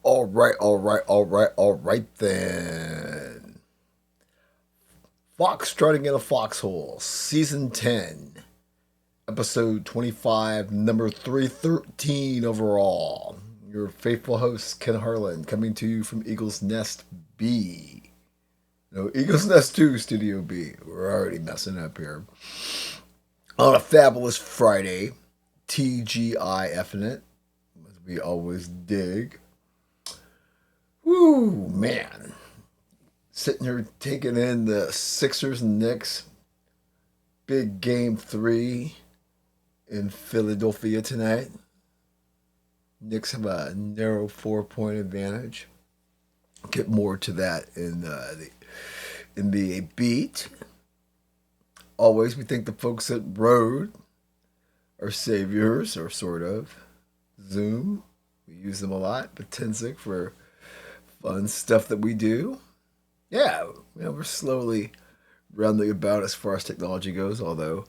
All right then. Foxtrotting in a Foxhole, Season 10, Episode 25, Number 313 overall. Your faithful host, Ken Harlan, coming to you from Eagle's Nest B. No, Eagle's Nest 2, Studio B. We're already messing up here. On a fabulous Friday, TGIF in it, as we always dig. Woo, man. Sitting here taking in the Sixers and Knicks. Big game 3 in Philadelphia tonight. Knicks have a narrow 4-point advantage. Get more to that in the NBA beat. Always, we think the folks at Rode are saviors, or sort of. Zoom, we use them a lot. But Tensic for fun stuff that we do. Yeah, we're slowly rounding about as far as technology goes, although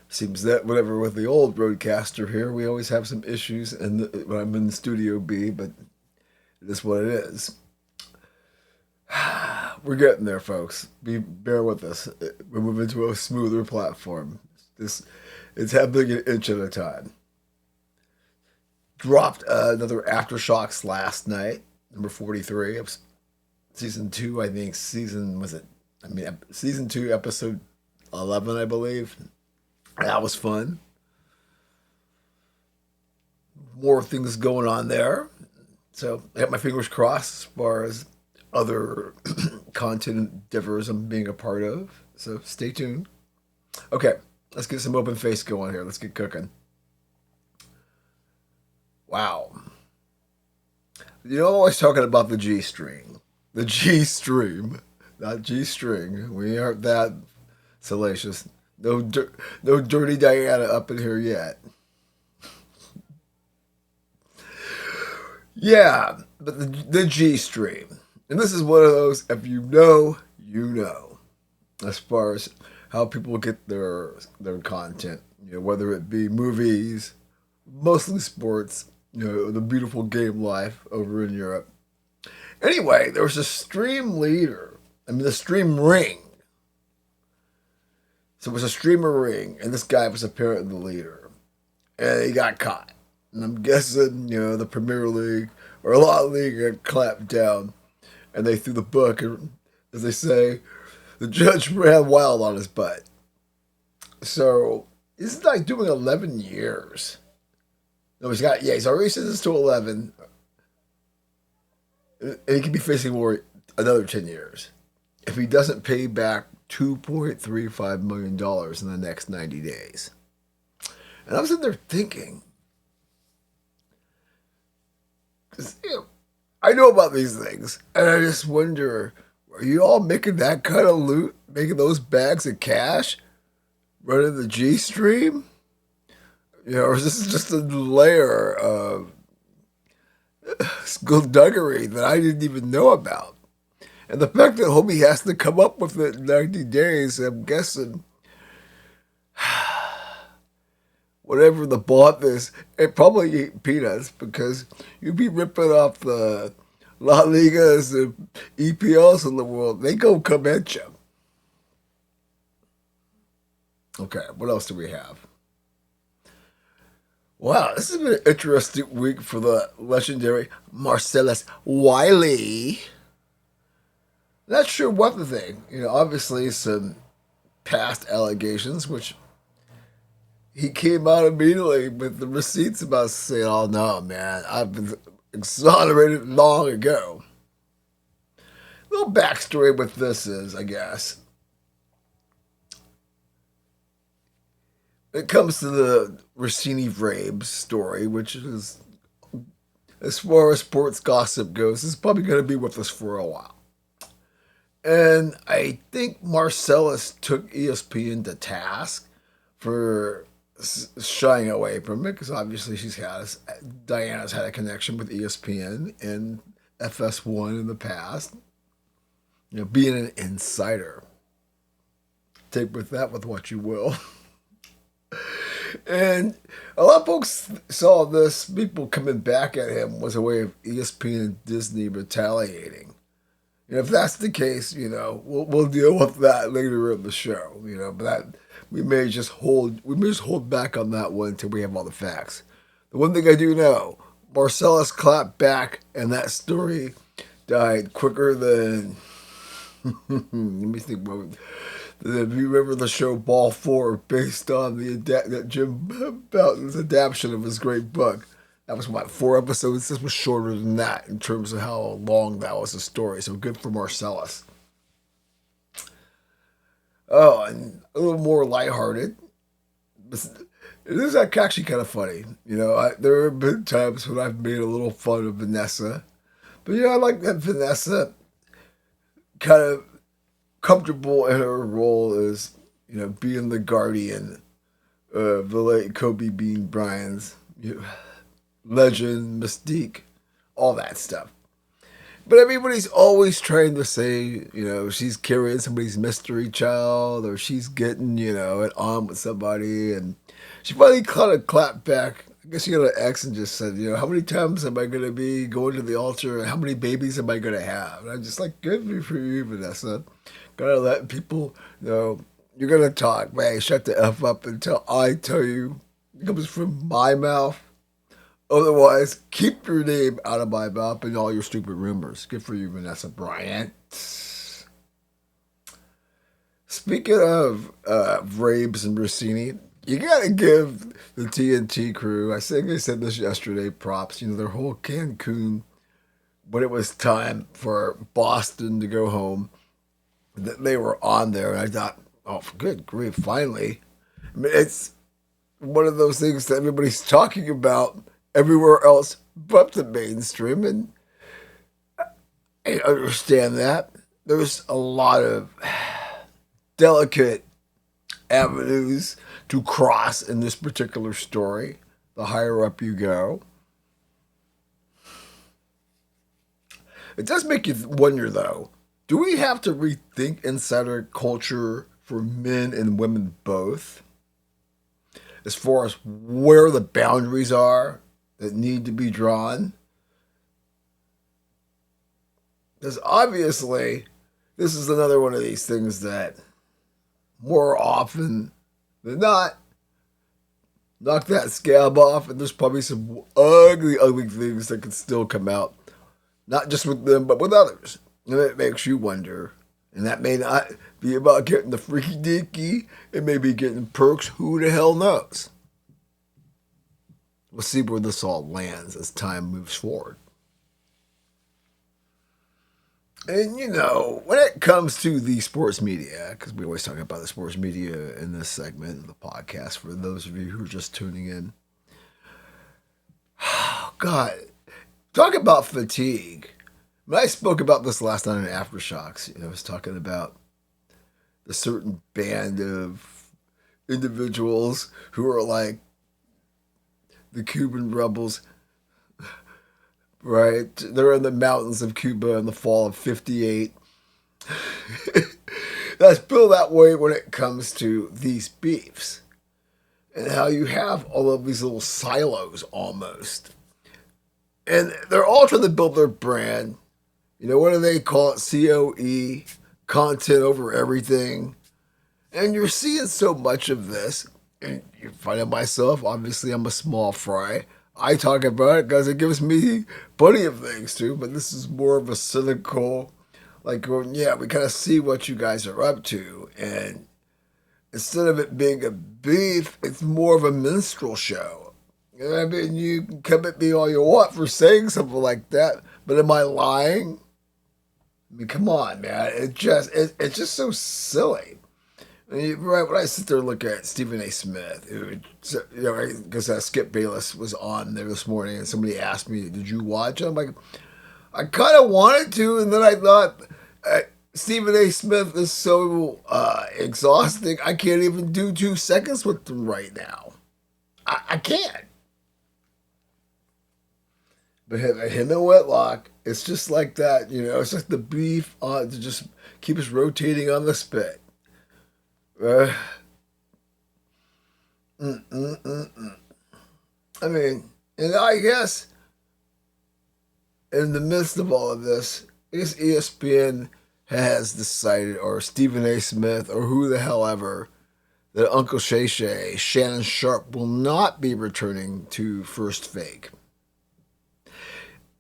seems that whatever with the old broadcaster here, we always have some issues when I'm in Studio B, but it is what it is. We're getting there, folks. Bear with us. We're moving to a smoother platform. It's happening an inch at a time. Dropped another Aftershocks last night, number 43 of season 2. I think season 2, episode 11, I believe. That was fun. More things going on there. So I got my fingers crossed as far as other content endeavors I'm being a part of. So stay tuned. Okay, let's get some open face going here. Let's get cooking. Wow. I'm always talking about the G string. The G stream, not G string. We aren't that salacious. No dirty Diana up in here yet. Yeah, but the G stream. And this is one of those, if you know, you know. As far as how people get their content. Whether it be movies, mostly sports, the beautiful game life over in Europe. Anyway, there was a stream leader. The stream ring. So it was a streamer ring, and this guy was apparently the leader. And he got caught. And I'm guessing, the Premier League or a lot of league got clapped down. And they threw the book, and as they say, the judge ran wild on his butt. So, this is like doing 11 years. No, he's already sentenced to 11. And he could be facing another 10 years if he doesn't pay back $2.35 million in the next 90 days. And I was sitting there thinking, because, I know about these things, and I just wonder, are you all making that kind of loot, making those bags of cash, running the G stream? Or is this just a layer of skullduggery that I didn't even know about? And the fact that homie has to come up with it in 90 days, I'm guessing, whatever the bought is, it probably ain't peanuts, because you'd be ripping off the La Ligas and EPLs in the world. They go come at you. Okay, what else do we have? Wow, this has been an interesting week for the legendary Marcellus Wiley. Not sure what to think. Obviously some past allegations, which he came out immediately with the receipts about saying, oh no, man, I've been exonerated long ago. A little backstory with this is, I guess, it comes to the Rossini Vrabes story, which is, as far as sports gossip goes, is probably going to be with us for a while. And I think Marcellus took ESPN to task for shying away from it, because obviously Diana's had a connection with ESPN and FS1 in the past. Being an insider. Take with that with what you will. And a lot of folks saw this, people coming back at him was a way of ESPN and Disney retaliating. And if that's the case, we'll deal with that later in the show. But we may just hold back on that one until we have all the facts. The one thing I do know, Marcellus clapped back, and that story died quicker than. Let me think. If you remember the show Ball 4, based on that Jim Bouton's adaptation of his great book, that was what, 4 episodes? This was shorter than that in terms of how long that was a story. So good for Marcellus. Oh, and a little more lighthearted. It is actually kind of funny. There have been times when I've made a little fun of Vanessa. But I like that Vanessa kind of comfortable in her role as, being the guardian of the late Kobe Bean Bryant's legend, mystique, all that stuff. But everybody's always trying to say, she's carrying somebody's mystery child, or she's getting, it on with somebody. And she finally kind of clapped back. I guess she got an X and just said, how many times am I going to be going to the altar, and how many babies am I going to have? And I'm just like, good for you, Vanessa. Gotta let people know you're going to talk. Man, shut the F up until I tell you it comes from my mouth. Otherwise, keep your name out of my mouth and all your stupid rumors. Good for you, Vanessa Bryant. Speaking of Rabes and Rossini, you gotta give the TNT crew, I think I said this yesterday, props. Their whole Cancun, when it was time for Boston to go home, that they were on there. And I thought, oh, good grief, finally. I mean, it's one of those things that everybody's talking about everywhere else but the mainstream, and I understand that. There's a lot of delicate avenues to cross in this particular story. The higher up you go, it does make you wonder, though. Do we have to rethink insider culture for men and women both, as far as where the boundaries are that need to be drawn? Because obviously, this is another one of these things that more often than not, knock that scab off, and there's probably some ugly, ugly things that can still come out, not just with them, but with others. And it makes you wonder. And that may not be about getting the freaky deaky. It may be getting perks. Who the hell knows? We'll see where this all lands as time moves forward. And when it comes to the sports media, because we always talk about the sports media in this segment of the podcast, for those of you who are just tuning in. Oh, God, talk about fatigue. When I spoke about this last night in Aftershocks, I was talking about the certain band of individuals who are like the Cuban rebels, right? They're in the mountains of Cuba in the fall of '58. That's built that way when it comes to these beefs, and how you have all of these little silos almost. And they're all trying to build their brand. What do they call it? COE, content over everything. And you're seeing so much of this. And you find it myself, obviously I'm a small fry. I talk about it because it gives me plenty of things too, but this is more of a cynical, like going, yeah, we kind of see what you guys are up to. And instead of it being a beef, it's more of a minstrel show. I mean, you can come at me all you want for saying something like that, but am I lying? I mean, come on, man. It's just so silly. I mean, right when I sit there and look at Stephen A. Smith, because Skip Bayless was on there this morning, and somebody asked me, "Did you watch it?" I'm like, I kind of wanted to, and then I thought, Stephen A. Smith is so exhausting. I can't even do 2 seconds with him right now. I can't. But him and Whitlock, it's just like that, it's like the beef to just keep us rotating on the spit. Mm-mm-mm-mm. I mean, and I guess in the midst of all of this, I guess ESPN has decided, or Stephen A. Smith, or who the hell ever, that Uncle Shay Shay, Shannon Sharp, will not be returning to First Fake.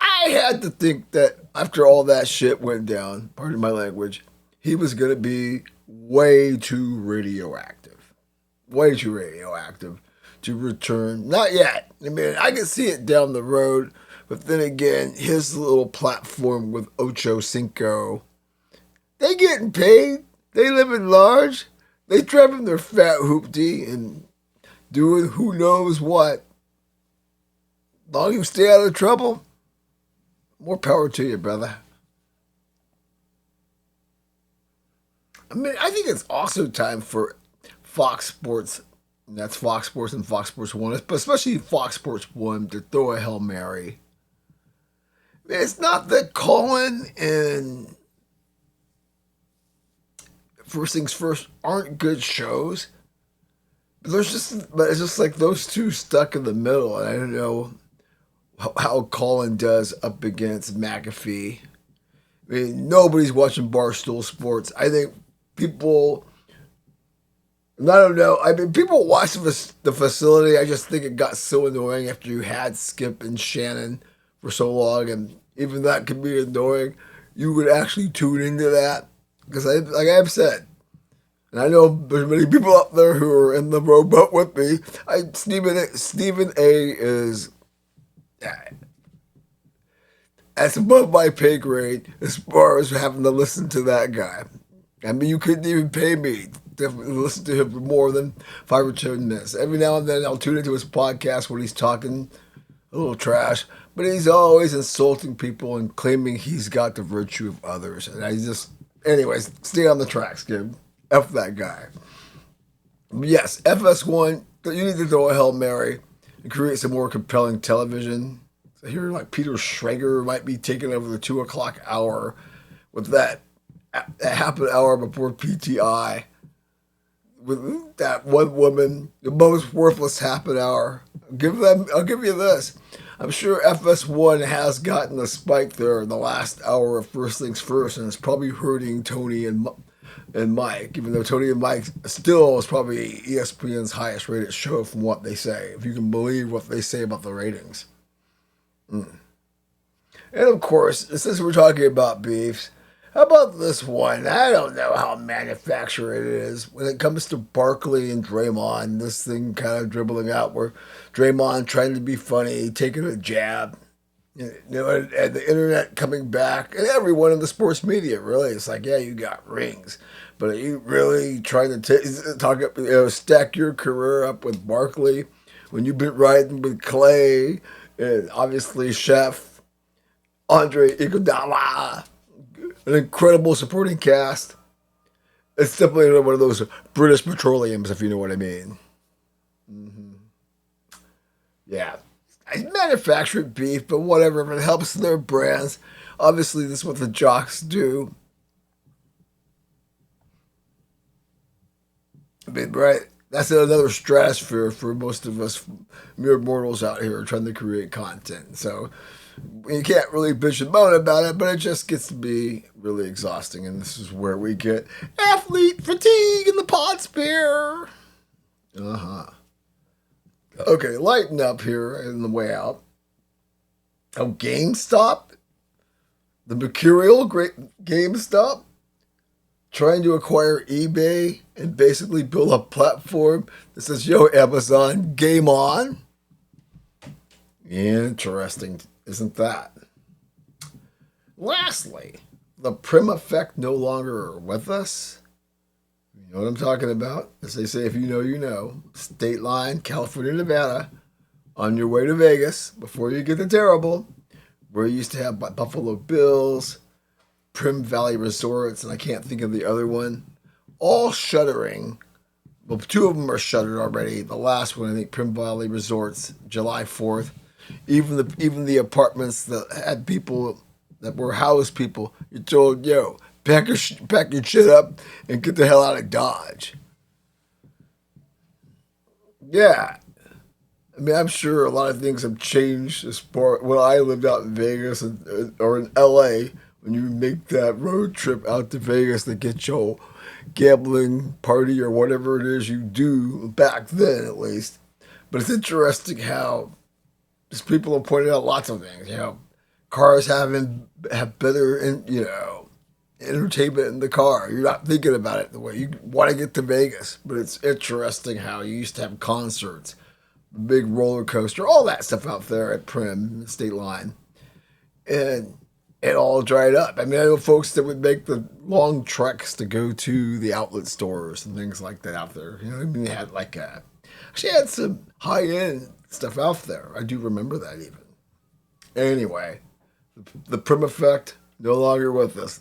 I had to think that after all that shit went down, pardon my language, he was going to be way too radioactive. Way too radioactive to return. Not yet. I mean, I can see it down the road, but then again, his little platform with Ocho Cinco, they getting paid. They living large. They driving their fat hoopty and doing who knows what. Long as you stay out of trouble, more power to you, brother. I mean, I think it's also time for Fox Sports, and that's Fox Sports and Fox Sports 1, but especially Fox Sports 1, to throw a Hail Mary. It's not that Colin and First Things First aren't good shows, but it's just like those two stuck in the middle, and I don't know how Colin does up against McAfee. I mean, nobody's watching Barstool Sports. I think people, I don't know. I mean, people watch the facility. I just think it got so annoying after you had Skip and Shannon for so long, and even that could be annoying. You would actually tune into that because, like I've said, and I know there's many people out there who are in the rowboat with me. Stephen A. is that's above my pay grade as far as having to listen to that guy. I mean, you couldn't even pay me to listen to him for more than 5 or 10 minutes. Every now and then I'll tune into his podcast when he's talking a little trash, but he's always insulting people and claiming he's got the virtue of others. And I just, anyways, stay on the tracks, kid. F that guy. But yes, FS1, you need to throw a Hail Mary and create some more compelling television. I hear like Peter Schrager might be taking over the 2 o'clock hour with that half an hour before PTI. With that one woman, the most worthless half an hour. I'll give you this. I'm sure FS1 has gotten a spike there in the last hour of First Things First, and it's probably hurting Tony and Mike, even though Tony and Mike still is probably ESPN's highest rated show from what they say, if you can believe what they say about the ratings. Mm. And of course, since we're talking about beefs, how about this one? I don't know how manufactured it is when it comes to Barkley and Draymond. This thing kind of dribbling out where Draymond trying to be funny, taking a jab, and the internet coming back, and everyone in the sports media really. It's like, yeah, you got rings, but are you really trying to stack your career up with Barkley when you've been riding with Clay and obviously Chef Andre Iguodala? An incredible supporting cast. It's definitely one of those British petroleums, if you know what I mean. Mm-hmm. Yeah. I manufactured beef, but whatever. If it helps their brands, obviously this is what the jocks do. I mean, right? That's another stratosphere for most of us mere mortals out here trying to create content. So you can't really bitch and moan about it, but it just gets to be really exhausting. And this is where we get athlete fatigue in the pod spear. Uh-huh. Okay, lighten up here in the way out. Oh, GameStop? The mercurial great GameStop? Trying to acquire eBay and basically build a platform that says, yo, Amazon, game on? Interesting, isn't that? Lastly, the Prim effect no longer with us. You know what I'm talking about? As they say, if you know, you know. State line, California, Nevada, on your way to Vegas, before you get to Terrible, where you used to have Buffalo Bills, Prim Valley Resorts, and I can't think of the other one, all shuttering. Well, 2 of them are shuttered already. The last one, I think, Prim Valley Resorts, July 4th. Even the apartments that had people that were house people, you're told, yo, pack your shit up and get the hell out of Dodge. Yeah. I mean, I'm sure a lot of things have changed as far when I lived out in Vegas or in LA. When you make that road trip out to Vegas to get your gambling party or whatever it is you do back then, at least. But it's interesting how just people have pointed out lots of things. Cars have better, entertainment in the car. You're not thinking about it the way you want to get to Vegas. But it's interesting how you used to have concerts, big roller coaster, all that stuff out there at Prim State Line, and it all dried up. I mean, I know folks that would make the long treks to go to the outlet stores and things like that out there. I mean, they had actually had some high end stuff out there. I do remember that even. Anyway, the Prim effect no longer with us.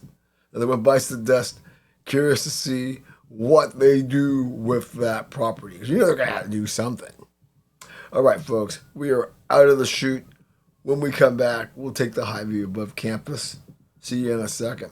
And they went by to the desk, curious to see what they do with that property because they're gonna have to do something. All right, folks, we are out of the chute. When we come back, we'll take the high view above campus. See you in a second.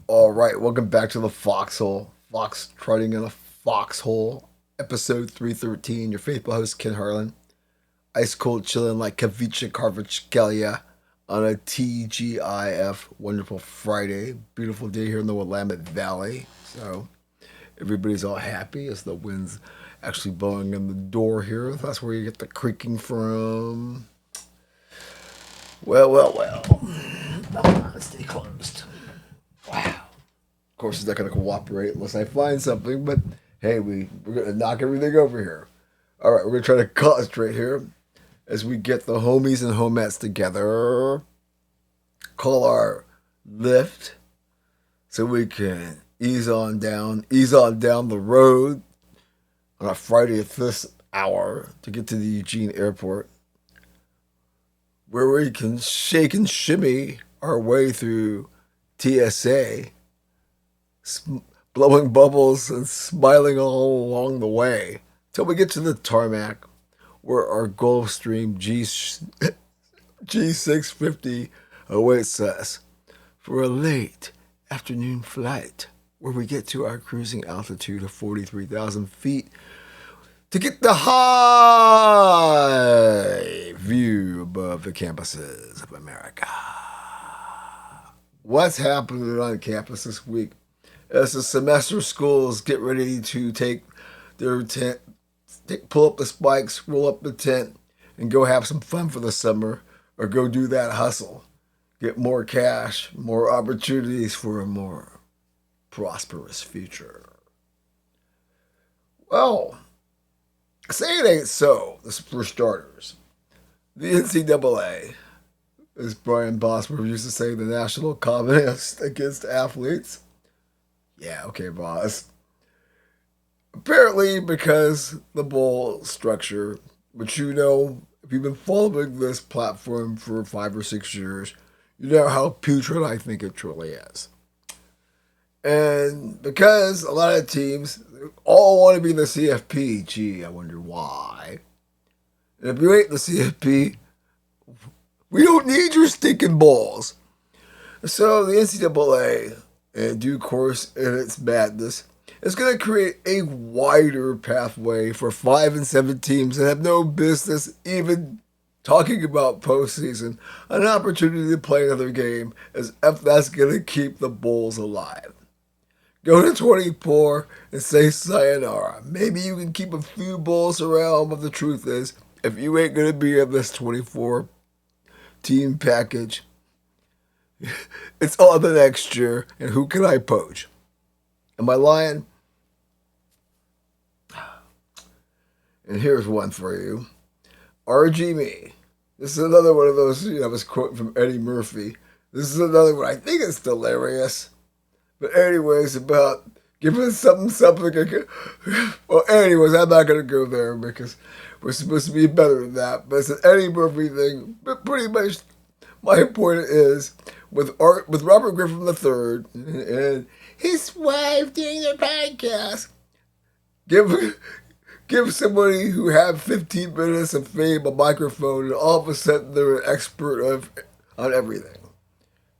All right, welcome back to the Foxhole. Foxtrotting in a Foxhole, episode 313. Your faithful host, Ken Harlan. Ice cold chilling like Kavicha Karvachkelia on a TGIF. Wonderful Friday. Beautiful day here in the Willamette Valley. So everybody's all happy as the wind's actually blowing in the door here. That's where you get the creaking from. Well. Let's stay closed. Wow. Of course, it's not going to cooperate unless I find something, but hey, we're going to knock everything over here. All right, we're going to try to concentrate here as we get the homies and homettes together. Call our lift so we can ease on down the road on a Friday at this hour to get to the Eugene Airport, where we can shake and shimmy our way through TSA, blowing bubbles and smiling all along the way till we get to the tarmac where our Gulfstream G650 awaits us for a late afternoon flight where we get to our cruising altitude of 43,000 feet to get the high view above the campuses of America. What's happening on campus this week as the semester schools get ready to take their tent, pull up the spikes, roll up the tent, and go have some fun for the summer, or go do that hustle, get more cash, more opportunities for a more prosperous future. Well, say it ain't so, for starters. The NCAA, as Brian Bosworth used to say, the National Communist Against Athletes. Yeah, okay, boss. Apparently, because the bowl structure, which if you've been following this platform for 5 or 6 years, you know how putrid I think it truly is. And because a lot of teams all want to be the CFP, gee, I wonder why. And if you ain't the CFP, we don't need your stinking balls. So the NCAA, in due course in its madness, is going to create a wider pathway for 5 and 7 teams that have no business even talking about postseason, an opportunity to play another game, as if that's going to keep the Bulls alive. Go to 24 and say sayonara. Maybe you can keep a few Bulls around, but the truth is, if you ain't going to be in this 24 team package, it's on the next year, and who can I poach? Am I lying? And here's one for you. RG Me. This is another one of those, I was quoting from Eddie Murphy. This is another one. I think it's delirious. But anyways, about Give us something. Well, anyways, I'm not gonna go there because we're supposed to be better than that. But it's an Eddie Murphy thing. But pretty much, my point is with Robert Griffin III and his wife doing their podcast. Give give somebody who had 15 minutes of fame a microphone, and all of a sudden they're an expert on everything.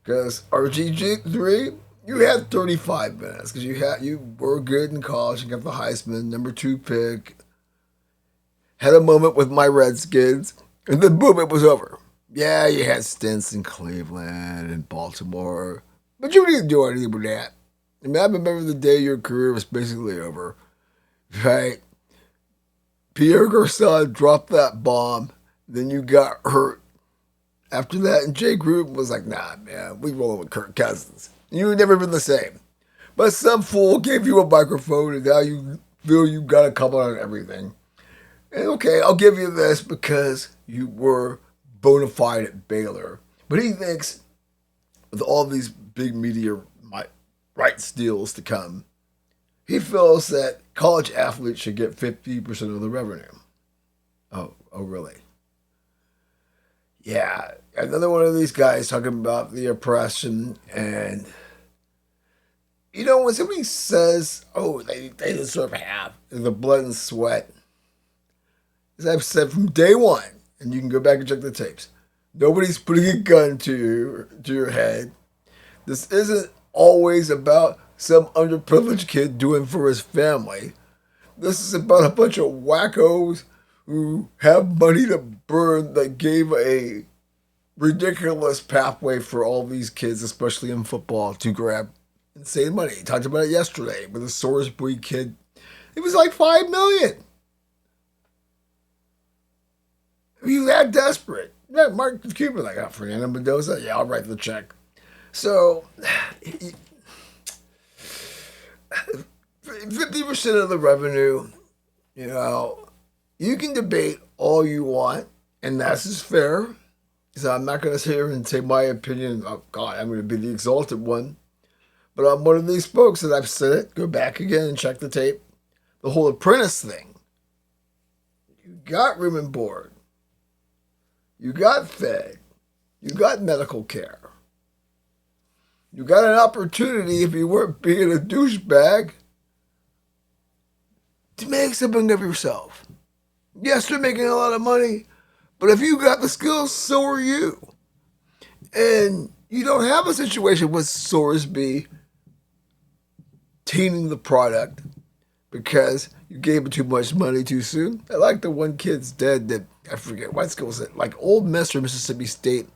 Because RG3, you had 35 minutes because you were good in college. You got the Heisman, #2 pick. Had a moment with my Redskins, and then boom, it was over. Yeah, you had stints in Cleveland and Baltimore, but you didn't do anything with that. I mean, I remember the day your career was basically over, right? Pierre Garcon dropped that bomb, then you got hurt. After that, and Jay Gruden was like, nah, man, we rolling with Kirk Cousins. You've never been the same. But some fool gave you a microphone, and now you feel you got to come on everything. And okay, I'll give you this because you were bona fide at Baylor. But he thinks with all these big media rights deals to come, he feels that college athletes should get 50% of the revenue. Oh, really? Yeah, another one of these guys talking about the oppression. And when somebody says, oh, they deserve half the blood and sweat, as I've said from day one, and you can go back and check the tapes, nobody's putting a gun to your head. This isn't always about some underprivileged kid doing for his family. This is about a bunch of wackos who have money to burn that gave a ridiculous pathway for all these kids, especially in football, to grab insane money. I talked about it yesterday with a Sorsby kid. It was like $5 million. He was that desperate. Yeah, Mark Cuban, like, Fernando Mendoza, yeah, I'll write the check. So, 50% of the revenue, you can debate all you want, and that's just fair. So I'm not going to sit here and say my opinion. Oh, God, I'm going to be the exalted one. But I'm one of these folks that I've said it. Go back again and check the tape. The whole apprentice thing. You got room and board. You got fed. You got medical care. You got an opportunity, if you weren't being a douchebag, to make something of yourself. Yes, they're making a lot of money, but if you got the skills, so are you. And you don't have a situation with Sorsby tainting the product because you gave him too much money too soon. I like the one kid's dead that, I forget, what school was it? Like Ole Miss or Mississippi State,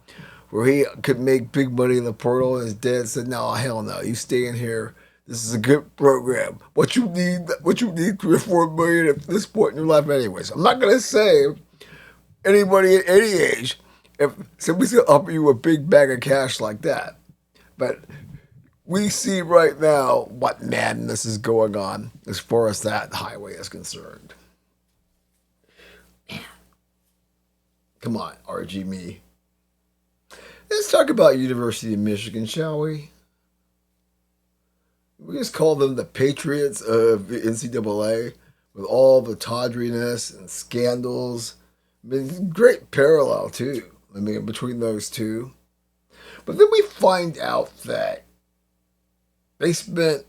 where he could make big money in the portal, and his dad said, no, hell no, you stay in here. This is a good program. What you need, 3 or 4 million at this point in your life anyways. I'm not going to say anybody at any age, if somebody's going to offer you a big bag of cash like that. But we see right now what madness is going on as far as that highway is concerned. Come on, RG me. Let's talk about University of Michigan, shall we? We just call them the Patriots of the NCAA with all the tawdriness and scandals. I mean, great parallel, too, between those two. But then we find out that they spent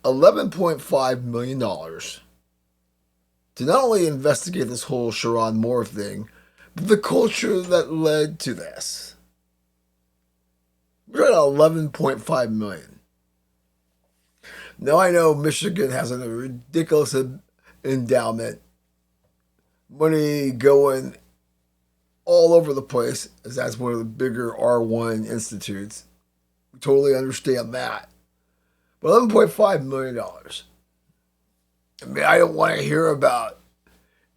$11.5 million to not only investigate this whole Sharon Moore thing, but the culture that led to this. We're at $11.5 million. Now I know Michigan has a ridiculous endowment, money going all over the place, as that's one of the bigger R1 institutes. We totally understand that. But $11.5 million. I mean, I don't want to hear about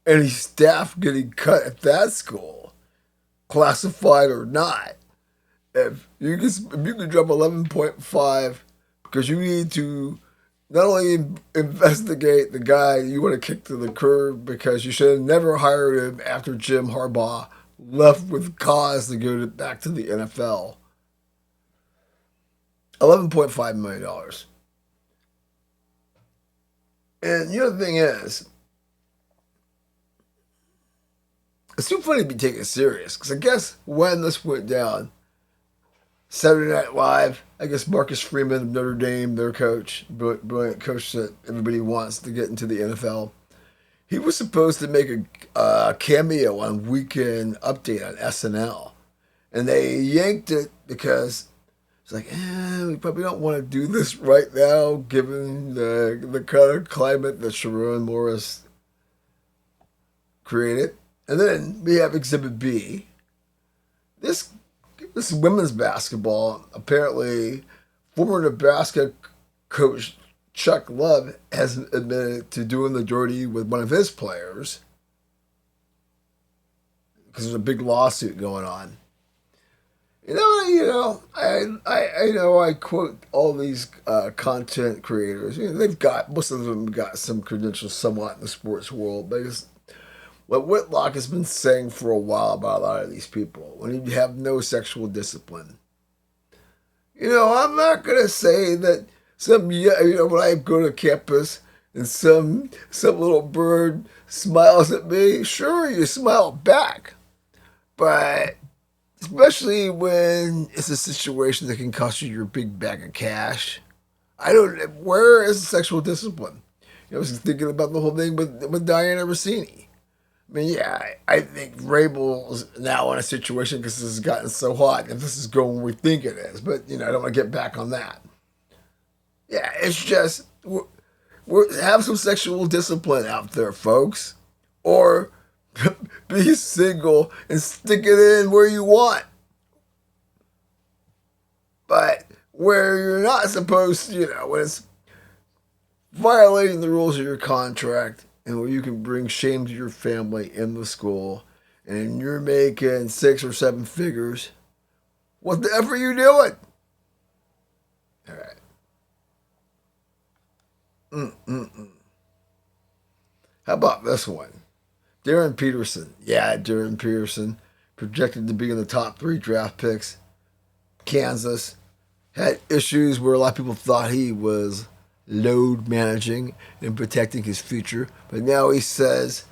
any staff getting cut at that school, classified or not. If you can drop 11.5 because you need to not only investigate the guy you want to kick to the curb because you should have never hired him after Jim Harbaugh left with cause to go back to the NFL. $11.5 million. And the other thing is, it's too funny to be taken serious. Because I guess when this went down, Saturday Night Live, I guess Marcus Freeman of Notre Dame, their coach, brilliant coach that everybody wants to get into the NFL, he was supposed to make a cameo on Weekend Update on SNL. And they yanked it because it's like, we probably don't want to do this right now, given the kind of climate that Sharon Morris created. And then we have Exhibit B. This women's basketball, apparently, former Nebraska coach Chuck Love has admitted to doing the dirty with one of his players because there's a big lawsuit going on. I know I quote all these content creators. Most of them got some credentials somewhat in the sports world, because what Whitlock has been saying for a while about a lot of these people, when you have no sexual discipline. I'm not going to say that when I go to campus and some little bird smiles at me, sure, you smile back. But especially when it's a situation that can cost you your big bag of cash, where is the sexual discipline? I was thinking about the whole thing with Diana Rossini. I mean, yeah, I think Rabel's now in a situation because this has gotten so hot, and this is going where we think it is. But, I don't want to get back on that. Yeah, it's just, have some sexual discipline out there, folks. Or be single and stick it in where you want. But where you're not supposed to, when it's violating the rules of your contract, and where you can bring shame to your family in the school, and you're making 6 or 7 figures, what the F are you doing? All right. How about this one? Darren Peterson. Yeah, Darren Peterson, projected to be in the top 3 draft picks. Kansas had issues where a lot of people thought he was load managing and protecting his future. But now he says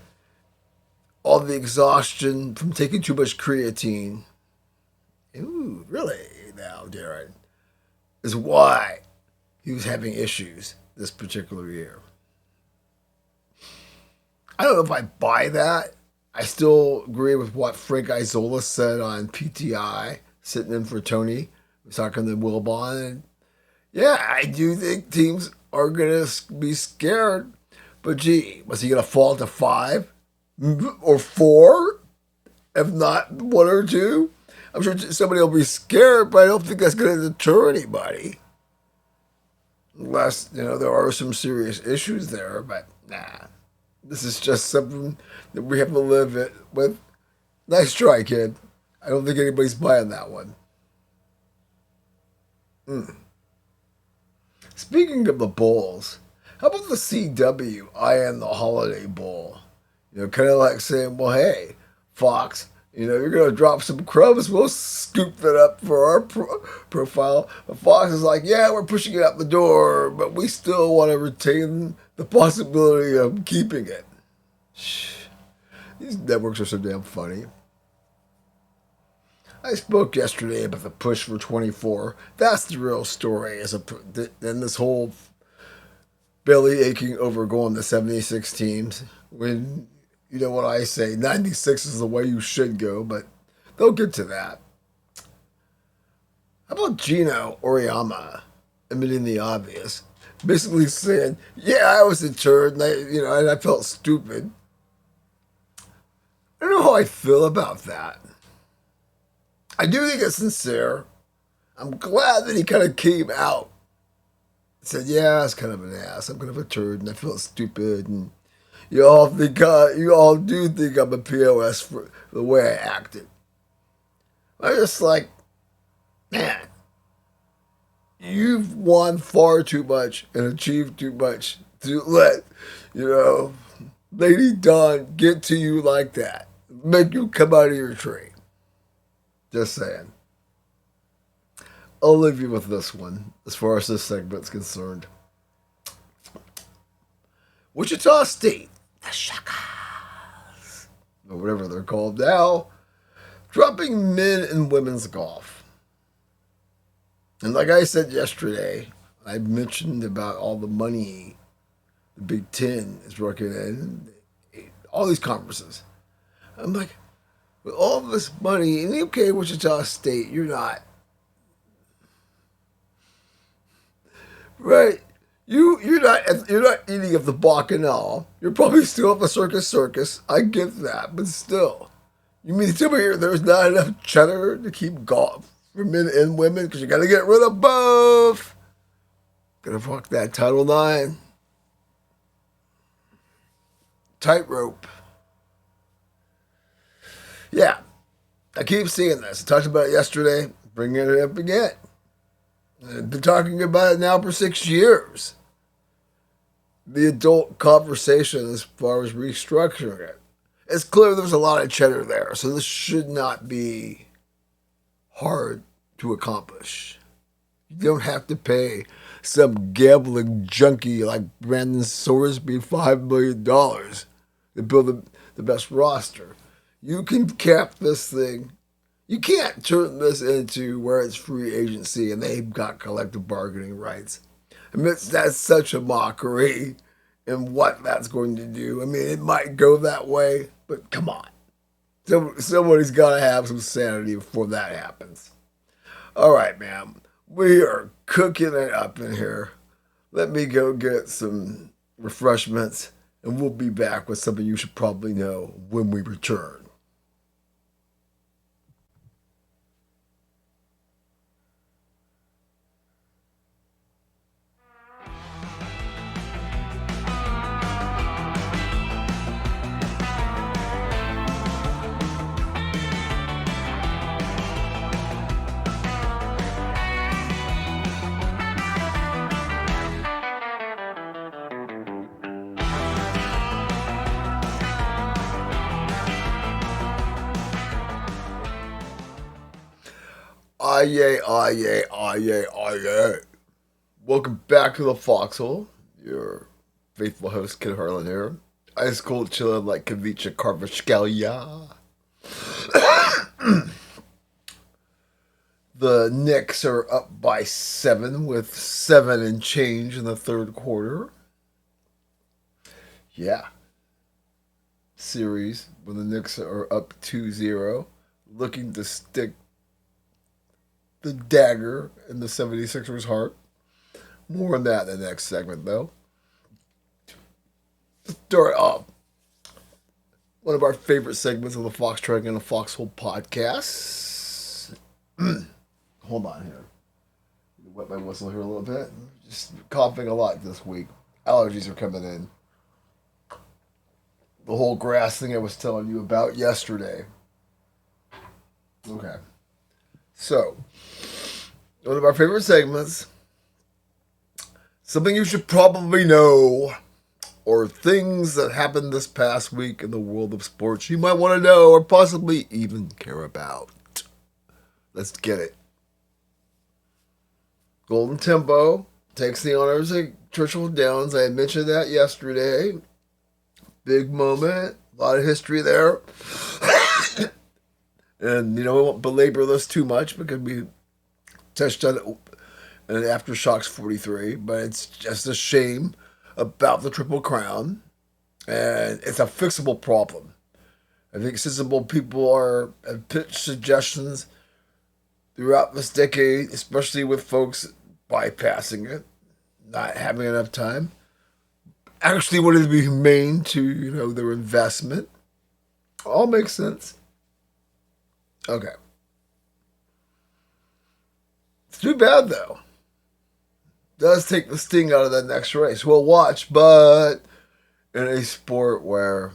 all the exhaustion from taking too much creatine, ooh, really now, Darren, is why he was having issues this particular year. I don't know if I buy that. I still agree with what Frank Isola said on PTI, sitting in for Tony, talking to Wilbon. And yeah, I do think teams are going to be scared. But gee, was he going to fall to 5 or 4, if not 1 or 2? I'm sure somebody will be scared, but I don't think that's going to deter anybody. Unless, there are some serious issues there, but nah. This is just something that we have to live with. Nice try, kid. I don't think anybody's buying that one. Speaking of the bowls, how about the CW eyeing the Holiday Bowl? Kind of like saying, well, hey, Fox, you're going to drop some crumbs. We'll scoop that up for our profile. But Fox is like, yeah, we're pushing it out the door, but we still want to retain the possibility of keeping it. Shh. These networks are so damn funny. I spoke yesterday about the push for 24. That's the real story. And this whole belly aching over going to 76 teams. When, what I say, 96 is the way you should go, but they'll get to that. How about Gino Oriyama admitting the obvious? Basically saying, yeah, I was a turd, and I felt stupid. I don't know how I feel about that. I do think it's sincere. I'm glad that he kind of came out and said, yeah, I was kind of an ass. I'm kind of a turd, and I feel stupid. And you all do think I'm a POS for the way I acted. I'm just like, man, you've won far too much and achieved too much to let, Lady Dawn get to you like that. Make you come out of your tree. Just saying. I'll leave you with this one, as far as this segment's concerned. Wichita State, the Shuckers, or whatever they're called now, dropping men and women's golf. And like I said yesterday, I mentioned about all the money the Big Ten is working in, all these conferences. I'm like, with all this money, and okay, Wichita State, you're not. Right? You're not eating of the bacchanal. You're probably still at the circus. I get that, but still. You mean to tell me there's not enough cheddar to keep golf for men and women? Because you got to get rid of both. Gonna walk that Title IX. Tightrope. Yeah, I keep seeing this. I talked about it yesterday, bringing it up again. I've been talking about it now for 6 years. The adult conversation as far as restructuring it. It's clear there's a lot of cheddar there, so this should not be hard to accomplish. You don't have to pay some gambling junkie like Brandon Sorsby $5 million to build the best roster. You can cap this thing. You can't turn this into where it's free agency and they've got collective bargaining rights. I mean, that's such a mockery in what that's going to do. I mean, it might go that way, but come on. Somebody's got to have some sanity before that happens. All right, man. We are cooking it up in here. Let me go get some refreshments, and we'll be back with something you should probably know when we return. Aye, aye, aye, aye. Welcome back to the Foxhole. Your faithful host, Kid Harlan here. Ice cold chillin' like Kavicha Karvashkalia. The Knicks are up by 7 with 7 and change in the third quarter. Yeah. Series when the Knicks are up 2-0, looking to stick the dagger in the 76ers' heart. More on that in the next segment, though. Start off. One of our favorite segments of the Foxtrotting and the Foxhole podcast. Hold on here. Wet my whistle here a little bit. Just coughing a lot this week. Allergies are coming in. The whole grass thing I was telling you about yesterday. Okay. So, one of our favorite segments. Something you should probably know, or things that happened this past week in the world of sports you might want to know, or possibly even care about. Let's get it. Golden Tempo takes the honors at Churchill Downs. I had mentioned that yesterday. Big moment. A lot of history there. And, we won't belabor this too much because we touched on it in Aftershocks 43. But it's just a shame about the Triple Crown. And it's a fixable problem. I think sensible people have pitched suggestions throughout this decade, especially with folks bypassing it, not having enough time. Actually wanted to be humane to, their investment. All makes sense. Okay. It's too bad, though. Does take the sting out of that next race. We'll watch, but in a sport where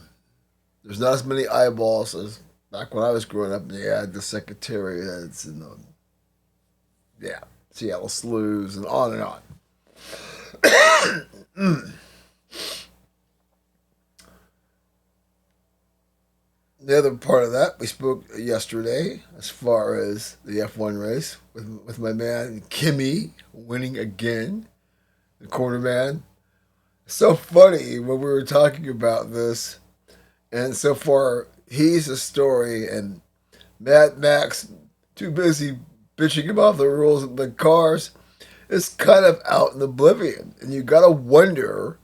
there's not as many eyeballs as back when I was growing up, they had the Secretariats and Seattle Slews and on and on. The other part of that, we spoke yesterday as far as the F1 race with my man Kimmy winning again, the quarterman. So funny when we were talking about this, and so far he's a story, and Mad Max too busy bitching about the rules of the cars is kind of out in oblivion, and you gotta wonder: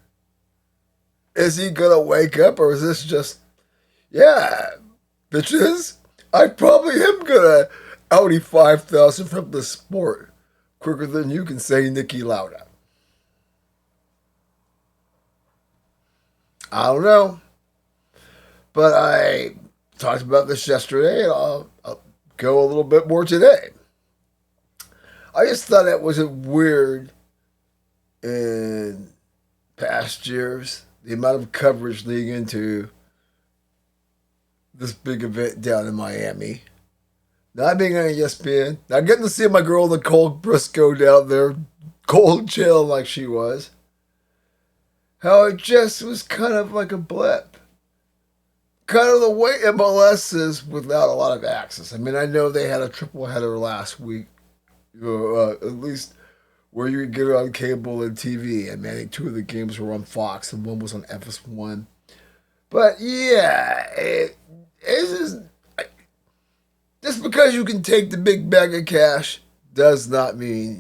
is he gonna wake up, or is this just yeah, bitches? I probably am gonna Audi 5000 from the sport quicker than you can say Nicky Lauda. I don't know. But I talked about this yesterday, and I'll go a little bit more today. I just thought it was weird in past years the amount of coverage leading into this big event down in Miami. Not being on ESPN, not getting to see my girl Nicole Briscoe down there, cold chill like she was. How it just was kind of like a blip. Kind of the way MLS is without a lot of access. I mean, I know they had a triple header last week, at least where you could get it on cable and TV. And man, two of the games were on Fox and one was on FS1. But yeah, it's just because you can take the big bag of cash does not mean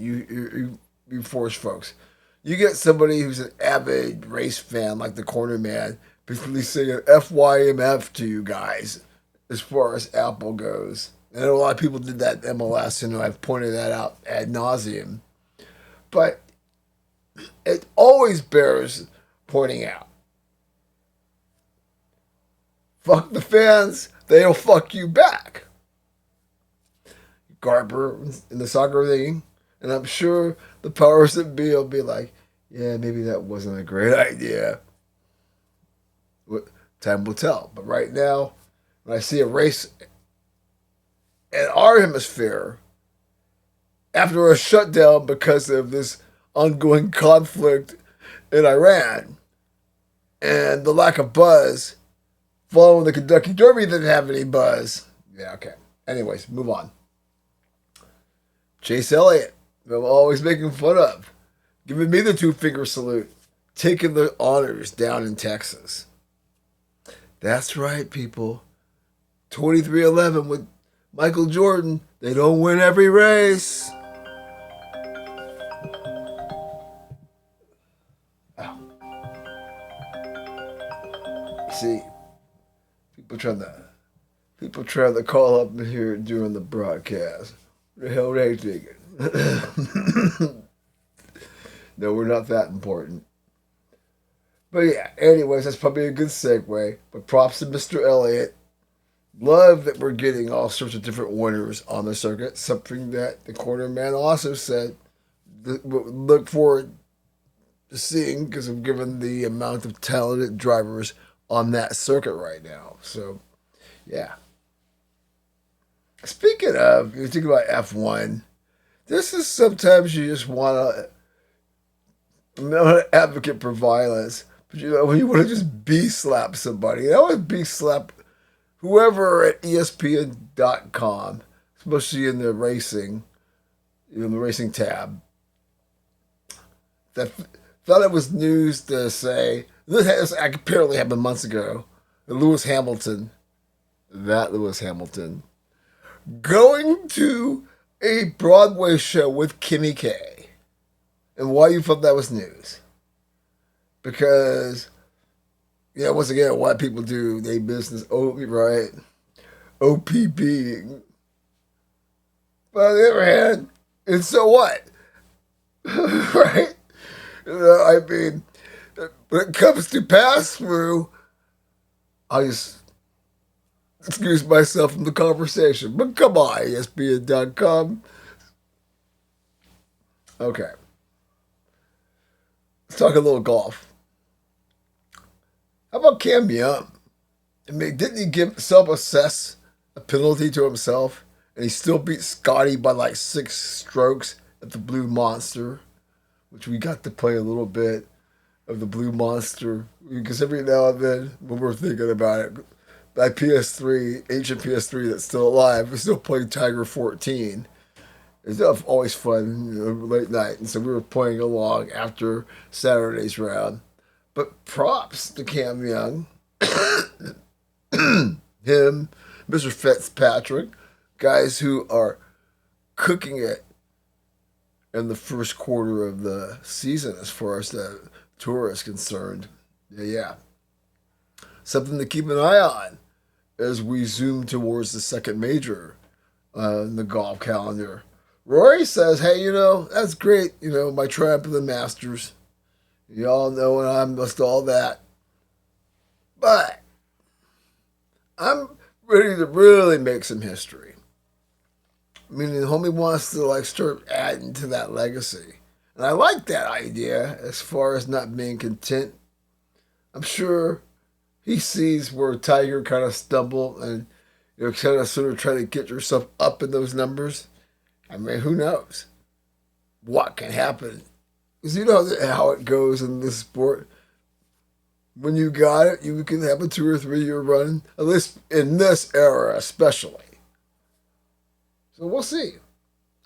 you force folks. You get somebody who's an avid race fan like the corner man, basically saying FYMF to you guys as far as Apple goes. I know a lot of people did that in MLS, and I've pointed that out ad nauseum. But it always bears pointing out. Fuck the fans, they'll fuck you back. Garber in the soccer thing, and I'm sure the powers that be will be like, yeah, maybe that wasn't a great idea. Time will tell. But right now, when I see a race in our hemisphere, after a shutdown because of this ongoing conflict in Iran and the lack of buzz following the Kentucky Derby didn't have any buzz. Yeah, okay. Anyways, move on. Chase Elliott, who I'm always making fun of, giving me the two-finger salute, taking the honors down in Texas. That's right, people. 23-11 with Michael Jordan. They don't win every race. Ow. See, people trying to call up here during the broadcast. What the hell are they thinking? No, we're not that important. But yeah, anyways, that's probably a good segue. But props to Mr. Elliott. Love that we're getting all sorts of different winners on the circuit. Something that the corner man also said look forward to seeing because of given the amount of talented drivers on that circuit right now. So, yeah. Speaking of, you think about F1, this is sometimes you just want to, I'm not an advocate for violence, but you know, when you want to just B-slap somebody, I always B-slap whoever at ESPN.com, especially in the racing, in the racing tab, that thought it was news to say, this apparently happened months ago, that Lewis Hamilton, going to a Broadway show with Kimmy K. And why you thought that was news? Because, yeah, once again, why people do they business, right? OPB. But on the other hand, and so what? Right? I mean, when it comes to pass-through, I just excuse myself from the conversation. But come on, ESPN.com. Okay. Let's talk a little golf. How about Cam Young? I mean, didn't he self-assess a penalty to himself? And he still beat Scotty by like 6 strokes at the Blue Monster, which we got to play a little bit of the Blue Monster. Because every now and then, when we're thinking about it, that PS3, ancient PS3 that's still alive, we're still playing Tiger 14. It's always fun, late night. And so we were playing along after Saturday's round. But props to Cam Young, him, Mr. Fitzpatrick, guys who are cooking it in the first quarter of the season as far as the tour is concerned. Yeah. Something to keep an eye on as we zoom towards the second major in the golf calendar. Rory says, hey, that's great. My triumph of the Masters. Y'all know, and I must all that. But I'm ready to really make some history. Meaning, the homie wants to start adding to that legacy. And I like that idea as far as not being content. I'm sure he sees where Tiger kind of stumbled and kind of sort of try to get yourself up in those numbers. I mean, who knows what can happen? Because you know how it goes in this sport. When you got it, you can have a 2 or 3 year run, at least in this era especially. So we'll see.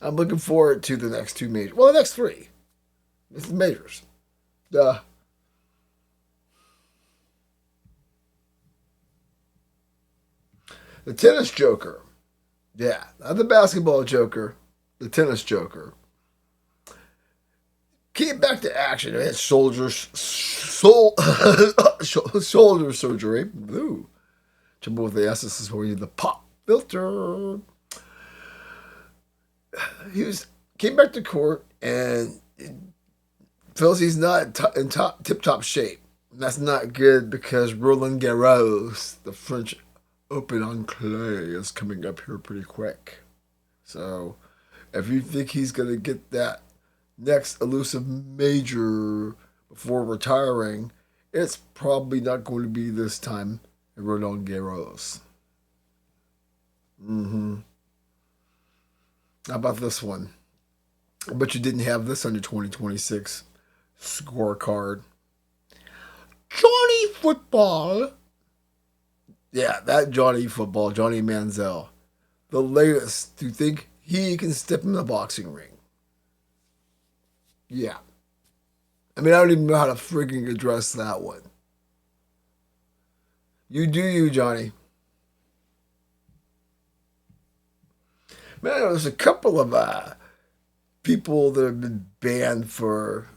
I'm looking forward to the next 2 majors. Well, the next 3. It's the majors. Duh. The tennis joker. Yeah, not the basketball joker. The tennis joker. Came back to action. It had shoulder surgery. Ooh. Trouble with the S. This is where you need the pop filter. Came back to court and feels he's not in tip-top shape. And that's not good because Roland Garros, the French Open on clay, is coming up here pretty quick. So if you think he's going to get that next elusive major before retiring, it's probably not going to be this time at Roland Garros. How about this one? I bet you didn't have this on your 2026 scorecard. Johnny Football. Yeah, that Johnny Football, Johnny Manziel. The latest to think he can step in the boxing ring. Yeah. I mean, I don't even know how to freaking address that one. You do you, Johnny. Man, there's a couple of people that have been banned for,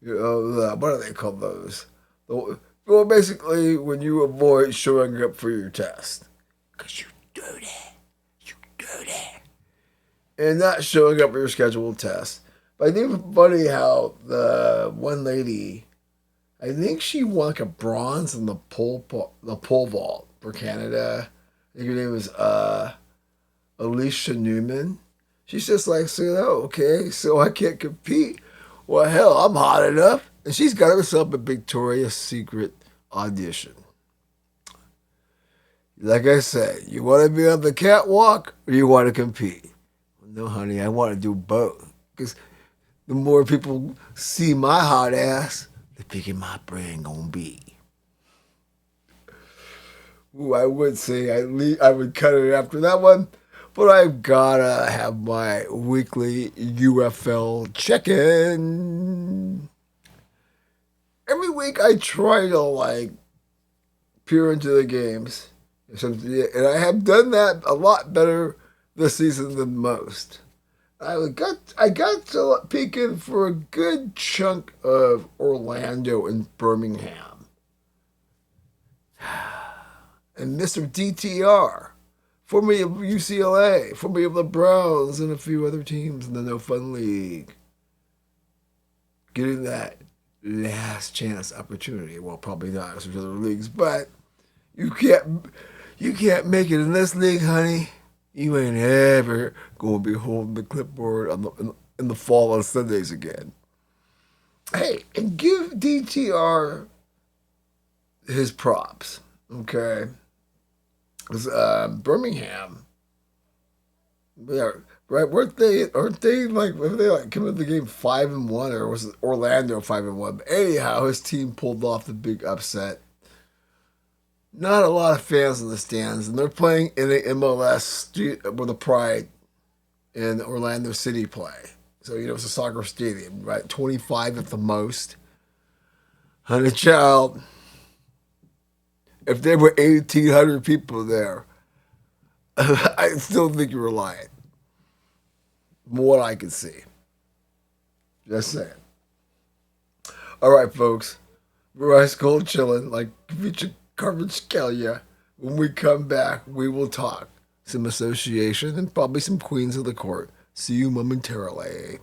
what do they call those? Well, basically, when you avoid showing up for your test. Because you do that. And not showing up for your scheduled test. But I think it's funny how the one lady, I think she won a bronze in the pole vault for Canada. I think her name was Alicia Newman. She's just okay, so I can't compete. Well, hell, I'm hot enough. And she's got herself a Victoria's Secret audition. Like I said, you want to be on the catwalk or you want to compete? Well, no, honey, I want to do both. Because the more people see my hot ass, the bigger my brain gonna be. Ooh, I would say I would cut it after that one. But I've gotta have my weekly UFL check-in. Every week I try to peer into the games. And I have done that a lot better this season than most. I got to peek in for a good chunk of Orlando and Birmingham. And Mr. DTR. Formerly of UCLA, formerly of the Browns, and a few other teams in the No Fun League. Getting that last chance opportunity. Well, probably not as other leagues, but you can't make it in this league, honey. You ain't ever gonna be holding the clipboard in the fall on Sundays again. Hey, and give DTR his props, okay? Because Birmingham, yeah, right? Aren't they coming to the game 5-1, or was it Orlando 5-1? But anyhow, his team pulled off the big upset. Not a lot of fans in the stands, and they're playing in the MLS where the Pride in Orlando City play. So it's a soccer stadium, right? 25 at the most. Honey child, if there were 1,800 people there, I still think you were lying. From what I can see. Just saying. All right, folks. We're ice cold chilling like Kavicha Karvich. When we come back, we will talk some association and probably some queens of the court. See you momentarily.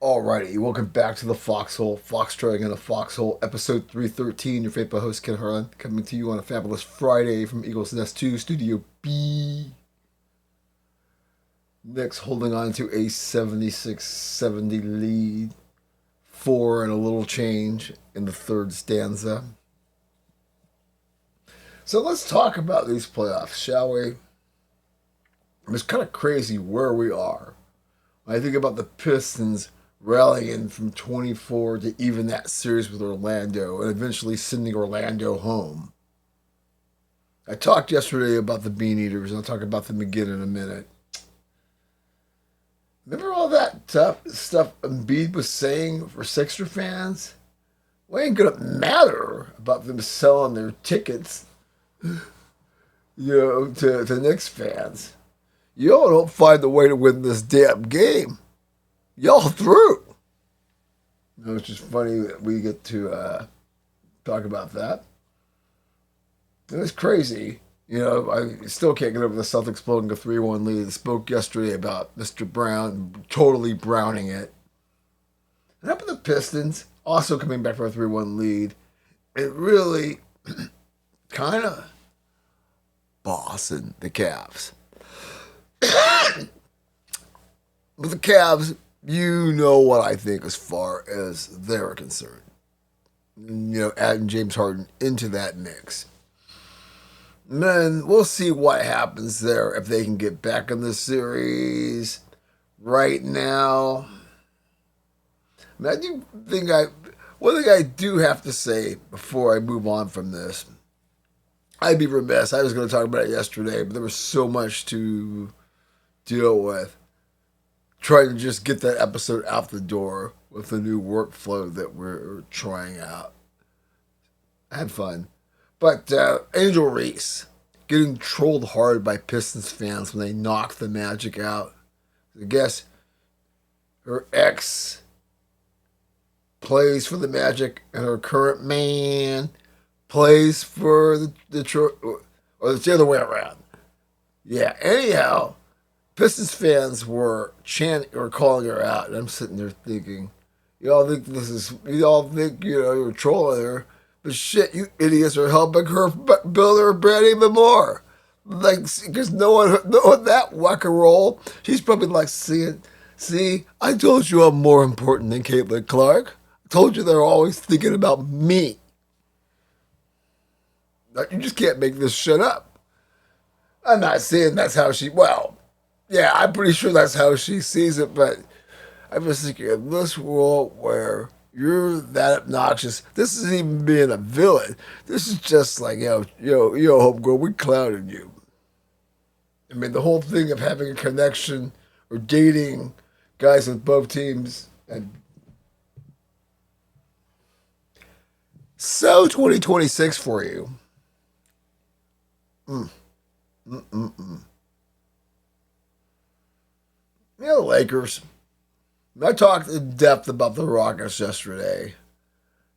Alrighty, welcome back to the Foxhole, Foxtrotting in the Foxhole, episode 313. Your faithful host, Ken Harlan, coming to you on a fabulous Friday from Eagles Nest 2, Studio B. Knicks holding on to a 76-70 lead, 4 and a little change in the third stanza. So let's talk about these playoffs, shall we? It's kind of crazy where we are. When I think about the Pistons rallying from 24 to even that series with Orlando and eventually sending Orlando home. I talked yesterday about the Bean Eaters, and I'll talk about them again in a minute. Remember all that tough stuff Embiid was saying for Sixer fans? Well, it ain't gonna matter about them selling their tickets, to Knicks fans. Y'all don't find a way to win this damn game. Y'all through. It's just funny that we get to talk about that. It was crazy. I still can't get over the Celtics blowing a 3-1 lead. I spoke yesterday about Mr. Brown totally browning it. And up in the Pistons, also coming back for a 3-1 lead. It really kind of bossing the Cavs. With the Cavs, you know what I think as far as they're concerned. Adding James Harden into that mix. And then we'll see what happens there if they can get back in the series. Right now, I do think one thing I do have to say before I move on from this, I'd be remiss. I was going to talk about it yesterday, but there was so much to deal with. Trying to just get that episode out the door with the new workflow that we're trying out. I had fun. But Angel Reese getting trolled hard by Pistons fans when they knocked the Magic out. I guess her ex plays for the Magic and her current man plays for the Detroit, or it's the other way around. Yeah, anyhow, Pistons fans were chanting or calling her out, and I'm sitting there thinking, y'all think you're trolling her, but shit, you idiots are helping her build her brand even more. Like, because knowing that whack and roll, she's probably like, see, I told you I'm more important than Caitlin Clark. I told you they're always thinking about me. You just can't make this shit up. I'm not saying that's how yeah, I'm pretty sure that's how she sees it, but I'm just thinking, in this world where you're that obnoxious, this isn't even being a villain. This is just like, homegirl, we clouded you. I mean, the whole thing of having a connection or dating guys with both teams. And so 2026 for you. Lakers. I talked in depth about the Rockets yesterday.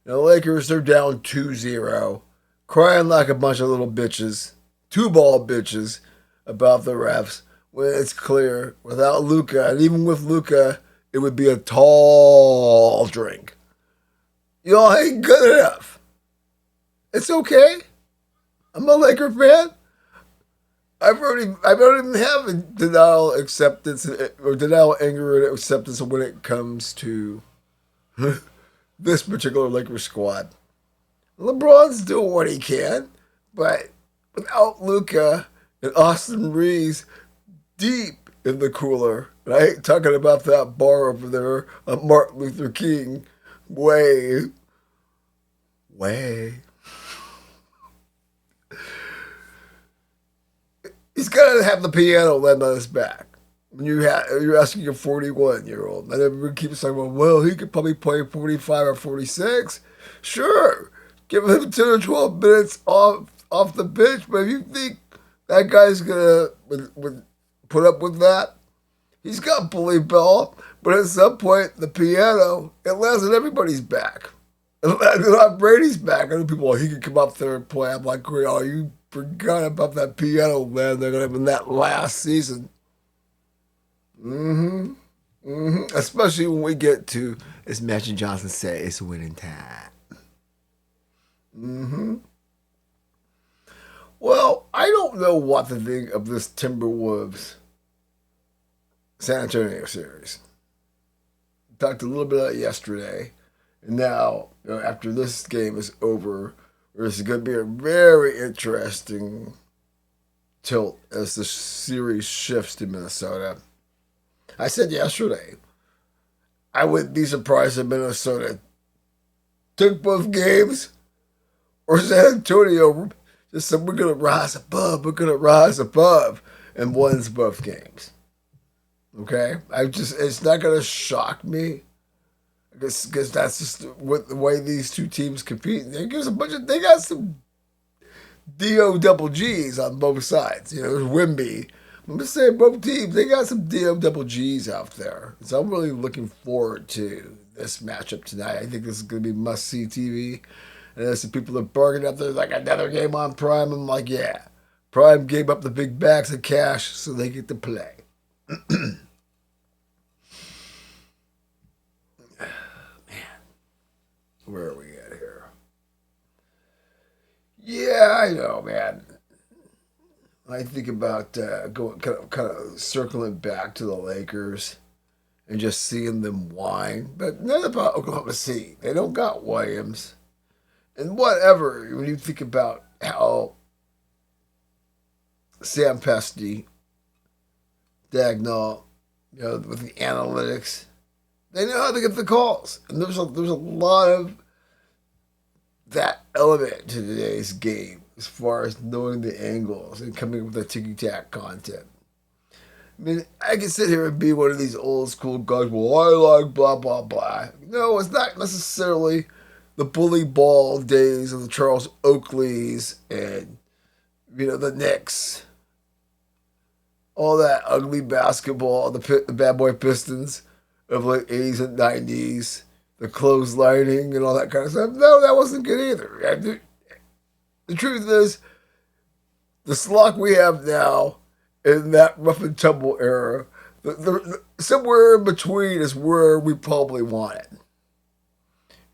Lakers, they're down 2-0, crying like a bunch of little bitches, two-ball bitches, about the refs, when it's clear, without Luka, and even with Luka, it would be a tall drink. Y'all ain't good enough. It's okay. I'm a Laker fan. I don't even have a denial acceptance or denial anger and acceptance when it comes to this particular Lakers squad. LeBron's doing what he can, but without Luka and Austin Reeves deep in the cooler, and I ain't talking about that bar over there on Martin Luther King Way. He's got to have the piano led on his back. When you're asking a 41-year-old, and everyone keeps talking about, well, he could probably play 45 or 46. Sure, give him 10 or 12 minutes off the bench, but if you think that guy's gonna would put up with that, he's got bully ball. But at some point, the piano it lands on everybody's back. Not Brady's back. Other people, he could come up there and play. I'm like, oh, you forgot about that piano man they're gonna have in that last season. Especially when we get to, as Magic Johnson said, it's winning time. Well, I don't know what to think of this Timberwolves San Antonio series. Talked a little bit about it yesterday, and now after this game is over, there's going to be a very interesting tilt as the series shifts to Minnesota. I said yesterday, I wouldn't be surprised if Minnesota took both games, or San Antonio just said, we're going to rise above, and wins both games. Okay? It's not going to shock me, because that's just the way these two teams compete. They got some DO double G's on both sides. There's Wimby. I'm just saying, both teams, they got some DO double G's out there. So I'm really looking forward to this matchup tonight. I think this is going to be must-see TV. And there's some people that are bargaining up there like another game on Prime. I'm like, yeah. Prime gave up the big bags of cash so they get to play. Man. Where are we at here? Yeah, I know, man. I think about going kind of circling back to the Lakers and just seeing them whine. But not about Oklahoma City. They don't got Williams. And whatever, when you think about how Sam Presti, Dagnall, with the analytics, they know how to get the calls. And there's a lot of that element to today's game as far as knowing the angles and coming up with the ticky-tack content. I mean, I can sit here and be one of these old school guys, well, I like blah, blah, blah. No, it's not necessarily the bully ball days of the Charles Oakleys and, the Knicks. All that ugly basketball, the bad boy Pistons of like 80s and 90s, the clotheslining and all that kind of stuff. No, that wasn't good either. The truth is, the slog we have now in that rough and tumble era, somewhere in between is where we probably want it.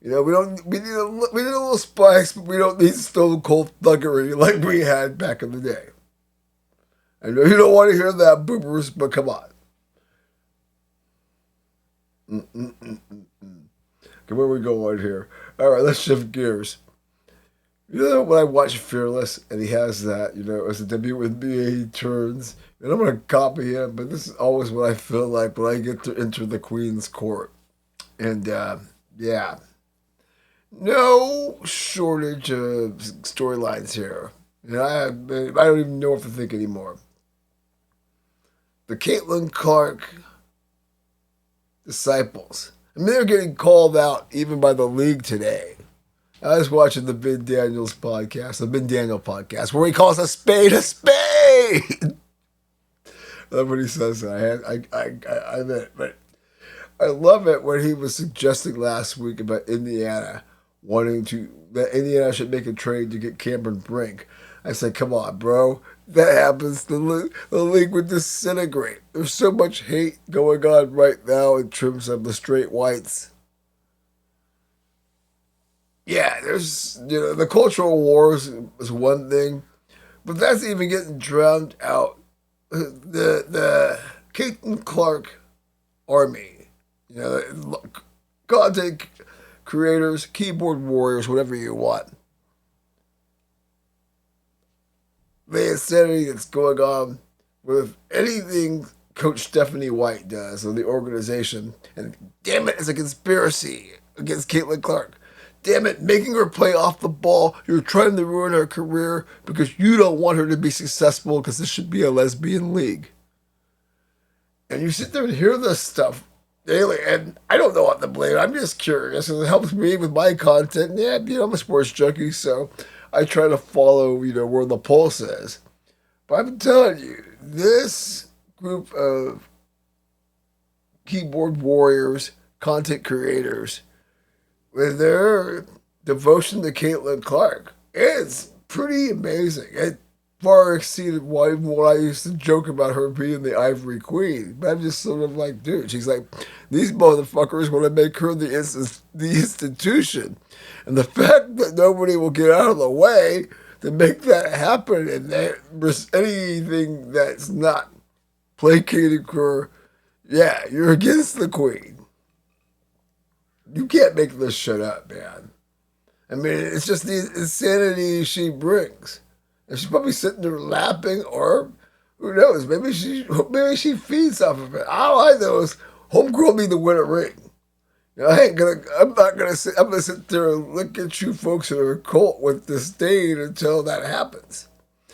We need a little spice, but we don't need stone cold thuggery like we had back in the day. I know you don't want to hear that, boomers, but come on. Okay, where are we going here? All right, let's shift gears. When I watch Fearless and he has that, as a WNBA he turns, and I'm going to copy him, but this is always what I feel like when I get to enter the Queen's Court. And, yeah. No shortage of storylines here. I don't even know what to think anymore. The Caitlin Clark disciples. They're getting called out even by the league today. I was watching the Ben Daniel podcast, where he calls a spade a spade. That's what he says. I meant it, but I love it when he was suggesting last week about Indiana that Indiana should make a trade to get Cameron Brink. I said, come on, bro. That happens, the league would disintegrate. There's so much hate going on right now in terms of the straight whites. Yeah, there's, the cultural wars is one thing, but that's even getting drowned out. The Caitlin Clark army, content creators, keyboard warriors, whatever you want. the insanity that's going on with anything Coach Stephanie White does or the organization. And damn it, it's a conspiracy against Caitlin Clark. Damn it, making her play off the ball. You're trying to ruin her career because you don't want her to be successful because this should be a lesbian league. And you sit there and hear this stuff daily, and I don't know what to blame. I'm just curious, and it helps me with my content. Yeah, I'm a sports junkie, so I try to follow, where the pulse is. But I'm telling you, this group of keyboard warriors, content creators, with their devotion to Caitlin Clark, it's pretty amazing. It far exceeded what I used to joke about her being the Ivory Queen. But I'm just sort of like, dude, she's like, these motherfuckers want to make her the institution. And the fact that nobody will get out of the way to make that happen, and that anything that's not placating her, yeah, you're against the Queen. You can't make this shit up, man. I mean, it's just the insanity she brings. And she's probably sitting there laughing, or who knows? Maybe she feeds off of it. All I know is homegirl need to win a ring. I'm gonna sit there and look at you folks that are a cult with disdain until that happens.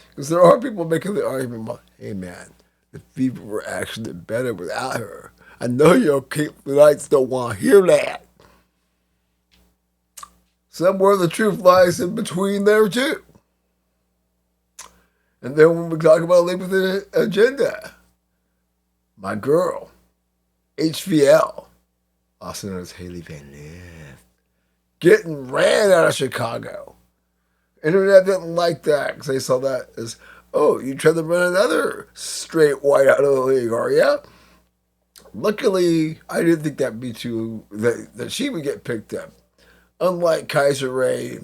Because there are people making the argument, hey man, the people were actually better without her. I know your Caitlynites don't want to hear that. Somewhere the truth lies in between there too. And then when we talk about League with an Agenda, my girl, HVL, also known as Haley Van Lith, getting ran out of Chicago. Internet didn't like that because they saw that as, oh, you tried to run another straight white out of the league, are ya? Luckily, I didn't think that'd be that she would get picked up. Unlike Kaiser Ray,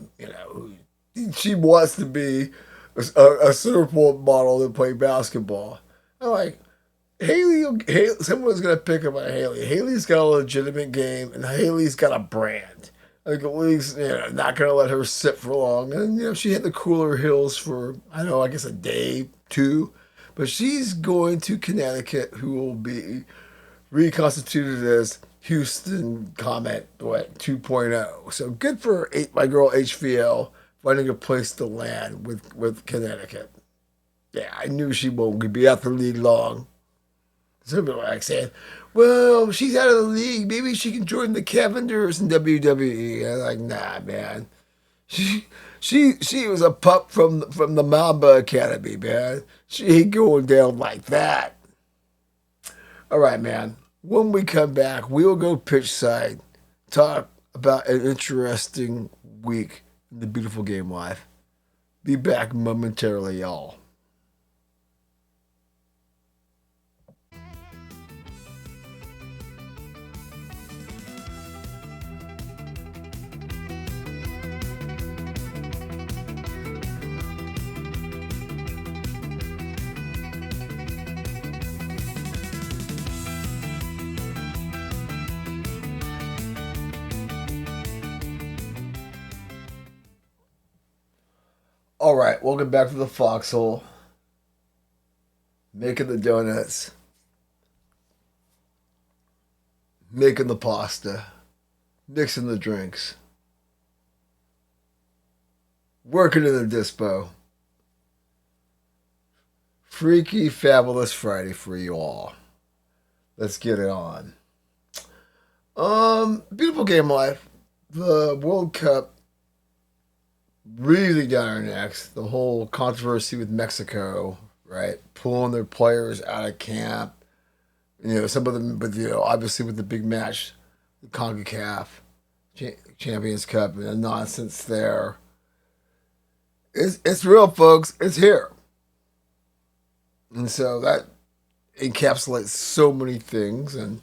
she wants to be a Centerfold model to play basketball. I'm like, Haley, someone's going to pick up on Haley. Haley's got a legitimate game, and Haley's got a brand. Like, the league's not going to let her sit for long. And, she hit the cooler hills for, I guess a day, two. But she's going to Connecticut, who will be reconstituted as Houston Comet 2.0. So good for my girl HVL finding a place to land with Connecticut. Yeah, I knew she won't be out the league long. Some people are like saying, well, she's out of the league. Maybe she can join the Cavenders in WWE. I'm like, nah, man. She was a pup from the Mamba Academy, man. She ain't going down like that. All right, man. When we come back, we'll go pitch side, talk about an interesting week in the beautiful game life. Be back momentarily, y'all. All right, welcome back to the Foxhole. Making the donuts. Making the pasta. Mixing the drinks. Working in the dispo. Freaky, fabulous Friday for you all. Let's get it on. Beautiful game life. The World Cup really down our necks. The whole controversy with Mexico, right? Pulling their players out of camp. Some of them, but obviously with the big match, the CONCACAF Champions Cup and the nonsense there. It's real, folks. It's here. And so that encapsulates so many things. And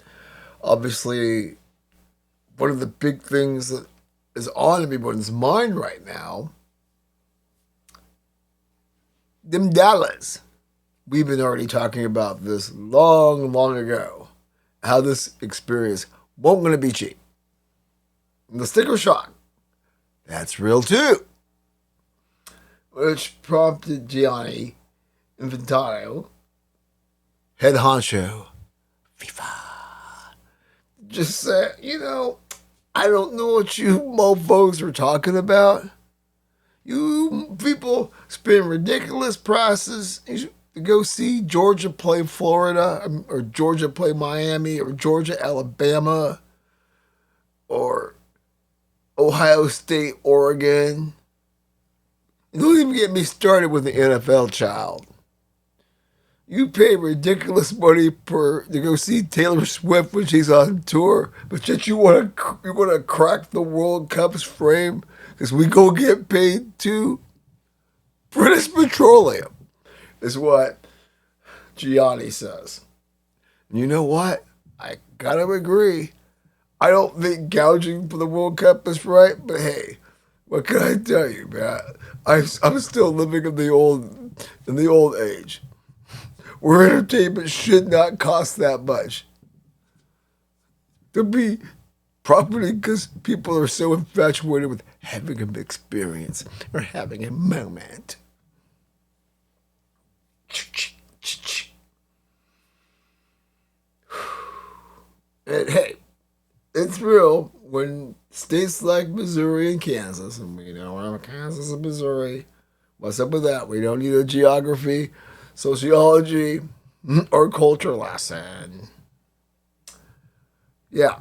obviously, one of the big things that is on everyone's mind right now, them dollars. We've been already talking about this long, long ago. How this experience won't going to be cheap. And the sticker shock, that's real too. Which prompted Gianni Infantino, head honcho, FIFA, just said, I don't know what you mofos are talking about. You people spend ridiculous prices to go see Georgia play Florida, or Georgia play Miami, or Georgia, Alabama, or Ohio State, Oregon. Don't even get me started with the NFL, child. You pay ridiculous money to go see Taylor Swift when she's on tour, but yet you want to crack the World Cup's frame because we go get paid too. British Petroleum is what Gianni says. And you know what? I gotta agree. I don't think gouging for the World Cup is right, but hey, what can I tell you, man? I'm still living in the old age, where entertainment should not cost that much to be properly, because people are so infatuated with having an experience or having a moment. And hey, it's real when states like Missouri and Kansas, and we know I'm Kansas and Missouri. What's up with that? We don't need a geography, sociology, or culture lesson. Yeah,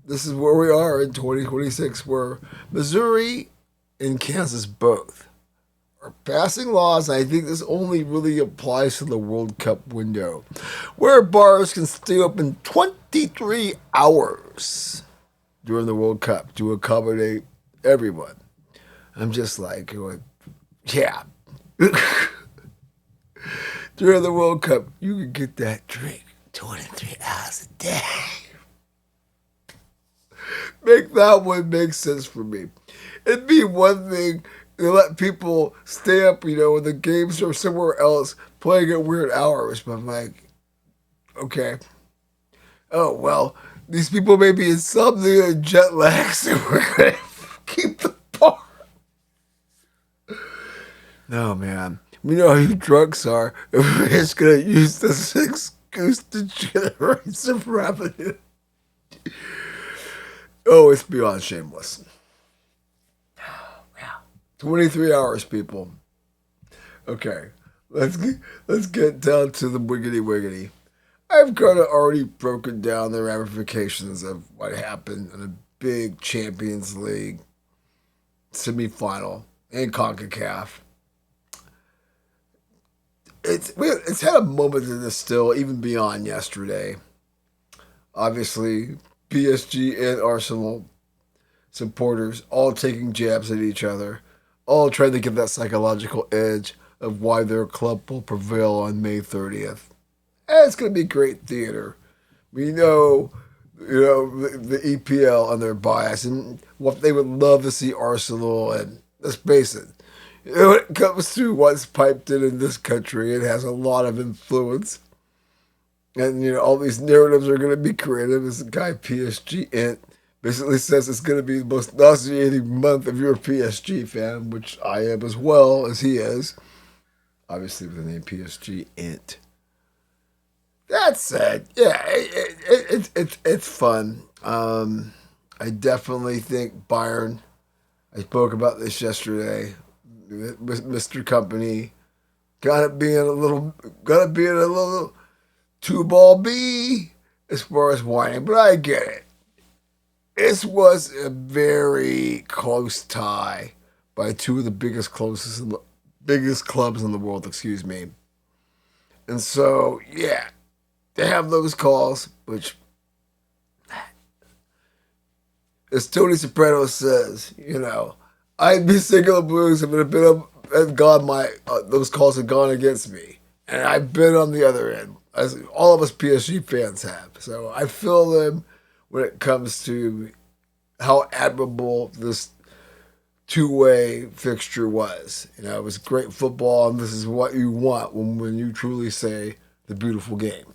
this is where we are in 2026, where Missouri and Kansas both are passing laws, and I think this only really applies to the World Cup window, where bars can stay open 23 hours during the World Cup to accommodate everyone. I'm just like, yeah. During the World Cup, you can get that drink 23 hours a day. Make that one make sense for me. It'd be one thing to let people stay up, when the games are somewhere else playing at weird hours, but I'm like, okay. Oh, well, these people may be insomnia and jet lag, so we're going to keep the bar. No, man. We know how you drunks are. We're just going to use this excuse to generate some revenue. Oh, it's beyond shameless. 23 hours, people. Okay, let's get down to the wiggity wiggity. I've kind of already broken down the ramifications of what happened in a big Champions League semifinal in CONCACAF. It's had a moment in this still, even beyond yesterday. Obviously, PSG and Arsenal supporters all taking jabs at each other, all trying to get that psychological edge of why their club will prevail on May 30th. And it's going to be great theater. We know, the EPL and their bias and what they would love to see Arsenal, and let's face it, when it comes to what's piped in this country, it has a lot of influence. And, all these narratives are going to be creative. This guy, PSG Int, basically says it's going to be the most nauseating month if you're a PSG fan, which I am as well as he is. Obviously with the name PSG Int. That said, yeah, it's fun. I definitely think Bayern, I spoke about this yesterday, with Mr. Company, gotta be in a little 2-ball B as far as whining, but I get it. This was a very close tie by two of the biggest clubs in the world, excuse me. And so, yeah, they have those calls, which, as Tony Soprano says, I'd be singing the blues if it had been those calls had gone against me, and I've been on the other end, as all of us PSG fans have. So I feel them when it comes to how admirable this two-way fixture was. It was great football, and this is what you want when you truly say the beautiful game.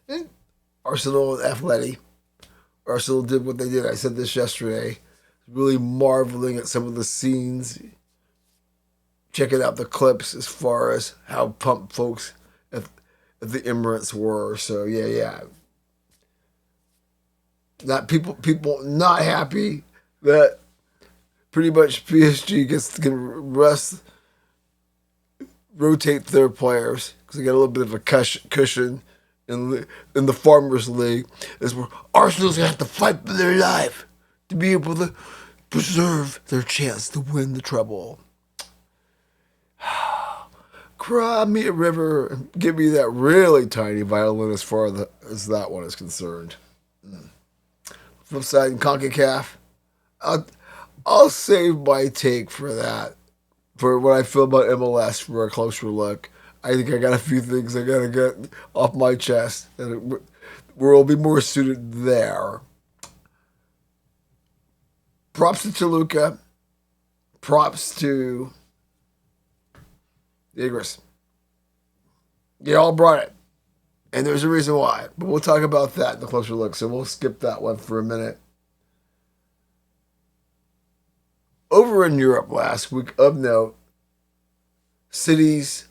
And Arsenal and Athletic. Arsenal did what they did. I said this yesterday. Really marveling at some of the scenes checking out the clips as far as how pumped folks at the Emirates were. So yeah. Not people not happy that pretty much PSG gets to rotate their players because they got a little bit of a cushion in the Farmers League. Is where Arsenal's gonna have to fight for their life to be able to preserve their chance to win the treble. Cry me a river and give me that really tiny violin as far as that one is concerned. Flip side in CONCACAF, I'll save my take for that. For what I feel about MLS for a closer look. I think I got a few things I gotta get off my chest and where it'll be more suited there. Props to Toluca. Props to the Igris. You all brought it. And there's a reason why. But we'll talk about that in the closer look. So we'll skip that one for a minute. Over in Europe last week, of note, City's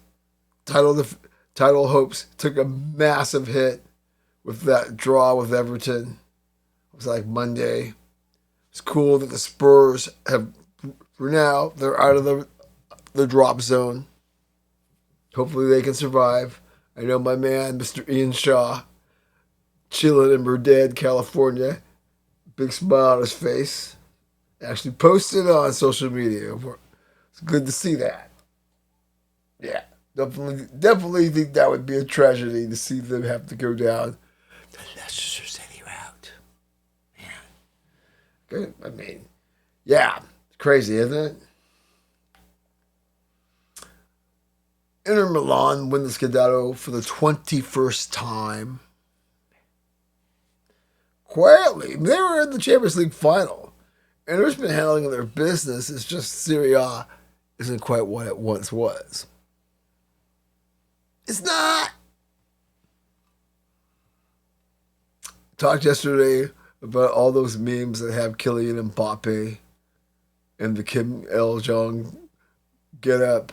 title hopes took a massive hit with that draw with Everton. It was like Monday. It's cool that the Spurs have, for now, they're out of the drop zone. Hopefully they can survive. I know my man, Mr. Ian Shaw, chilling in Burdett, California. Big smile on his face. Actually posted on social media. It's good to see that. Yeah, definitely think that would be a tragedy to see them have to go down the Leicester City route. Man. Good. I mean, yeah, it's crazy, isn't it? Inter Milan win the Scudetto for the 21st time. Quietly. They were in the Champions League final. Inter's been handling their business. It's just Serie A isn't quite what it once was. It's not. Talked yesterday about all those memes that have Kylian Mbappe and the Kim Il-jung get up.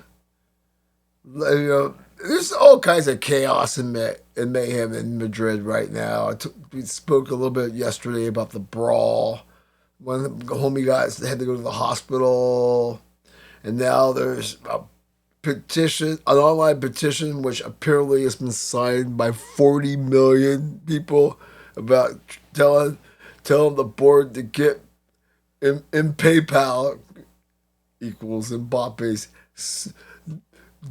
You know, there's all kinds of chaos and mayhem in Madrid right now. We spoke a little bit yesterday about the brawl. One of the homie guys had to go to the hospital. And now there's a petition, an online petition, which apparently has been signed by 40 million people about telling the board to get in PayPal equals Mbappe's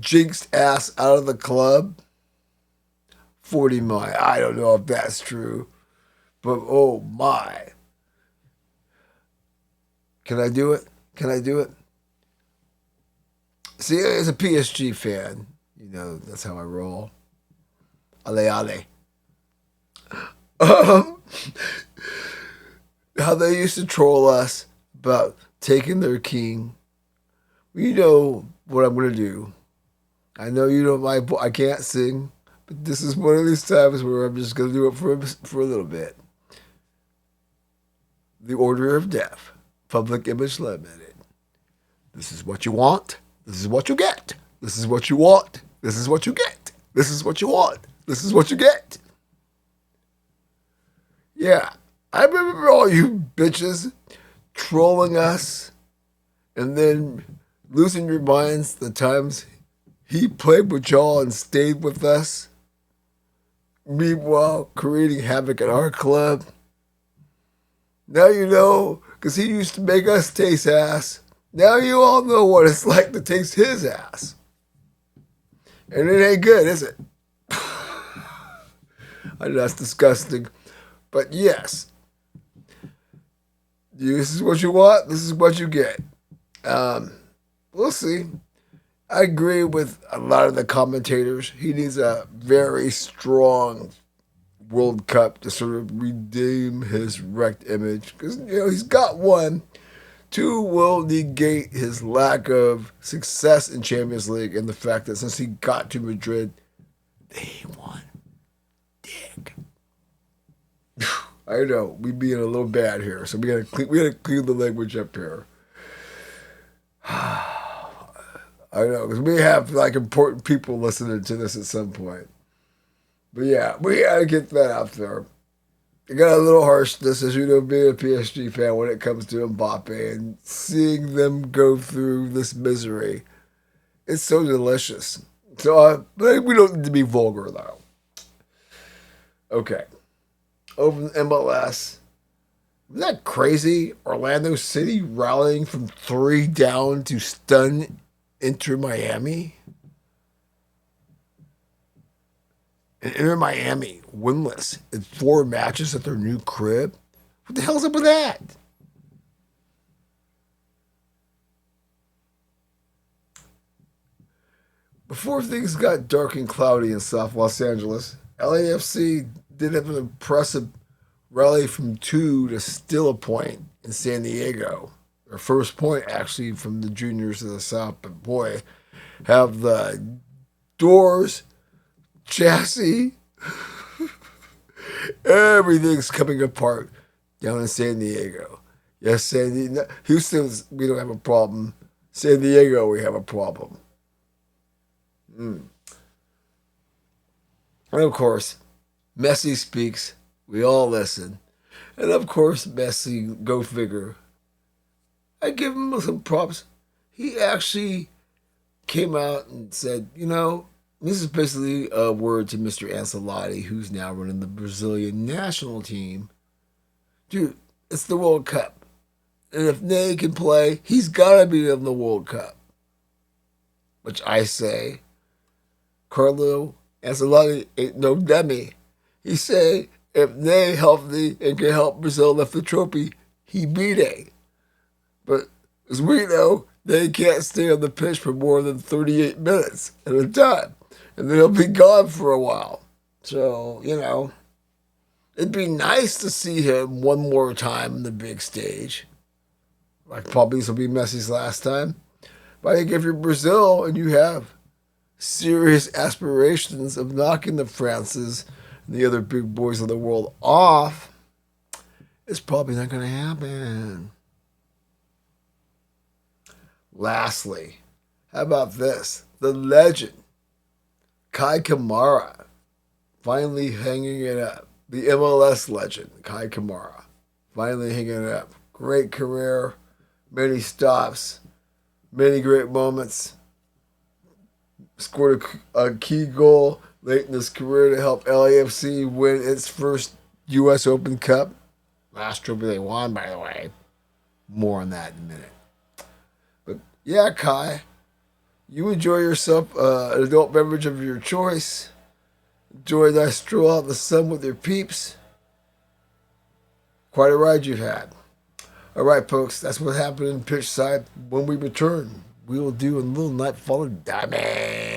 jinxed ass out of the club. 40 million. I don't know if that's true, but oh my. Can I do it? Can I do it? See, as a PSG fan, you know, that's how I roll. Ale. How they used to troll us about taking their king. You know what I'm going to do. I know you don't like, I can't sing, but this is one of these times where I'm just going to do it for a little bit. The Order of Death, Public Image Limited. This is what you want. This is what you get. This is what you want. This is what you get. This is what you want. This is what you get. Yeah, I remember all you bitches trolling us and then losing your minds the times he played with y'all and stayed with us. Meanwhile, creating havoc at our club. Now you know, because he used to make us taste ass. Now you all know what it's like to taste his ass. And it ain't good, is it? I know that's disgusting. But yes, this is what you want, this is what you get. We'll see. I agree with a lot of the commentators. He needs a very strong World Cup to sort of redeem his wrecked image. Because, you know, he's got one. Two will negate his lack of success in Champions League and the fact that since he got to Madrid, they won. Dick. I know, we being a little bad here, so we gotta clean the language up here. I know, because we have like important people listening to this at some point. But yeah, we gotta get that out there. It got a little harshness, as you know, being a PSG fan when it comes to Mbappe and seeing them go through this misery. It's so delicious. So we don't need to be vulgar, though. Okay. Over in MLS. Isn't that crazy? Orlando City rallying from 3 down to stun Inter Miami? And Inter Miami winless in 4 matches at their new crib? What the hell's up with that? Before things got dark and cloudy in South Los Angeles, LAFC did have an impressive rally from 2 to steal a point in San Diego. Their first point, actually, from the juniors of the South. But boy, have the doors, chassis, everything's coming apart down in San Diego. Yes, San Diego. Houston, we don't have a problem. San Diego, we have a problem. And of course, Messi speaks. We all listen. And of course, Messi, go figure. I give him some props. He actually came out and said, this is basically a word to Mr. Ancelotti, who's now running the Brazilian national team. Dude, it's the World Cup. And if Ney can play, he's got to be in the World Cup. Which I say, Carlo Ancelotti ain't no dummy. He say, if Ney healthy and can help Brazil lift the trophy, he beat it. But as we know, they can't stay on the pitch for more than 38 minutes at a time. And then he'll be gone for a while. So, it'd be nice to see him one more time on the big stage. Like probably this will be Messi's last time. But I think if you're Brazil and you have serious aspirations of knocking the Frances and the other big boys of the world off, it's probably not going to happen. Lastly, how about this? The legend, Kai Kamara, finally hanging it up. The MLS legend, Kai Kamara, finally hanging it up. Great career, many stops, many great moments. Scored a key goal late in his career to help LAFC win its first U.S. Open Cup. Last trophy they won, by the way. More on that in a minute. But yeah, Kai, you enjoy yourself an adult beverage of your choice. Enjoy a nice stroll out in the sun with your peeps. Quite a ride you've had. All right, folks, that's what happened in Pitchside. When we return, we will do a little Nightfall of Diamonds.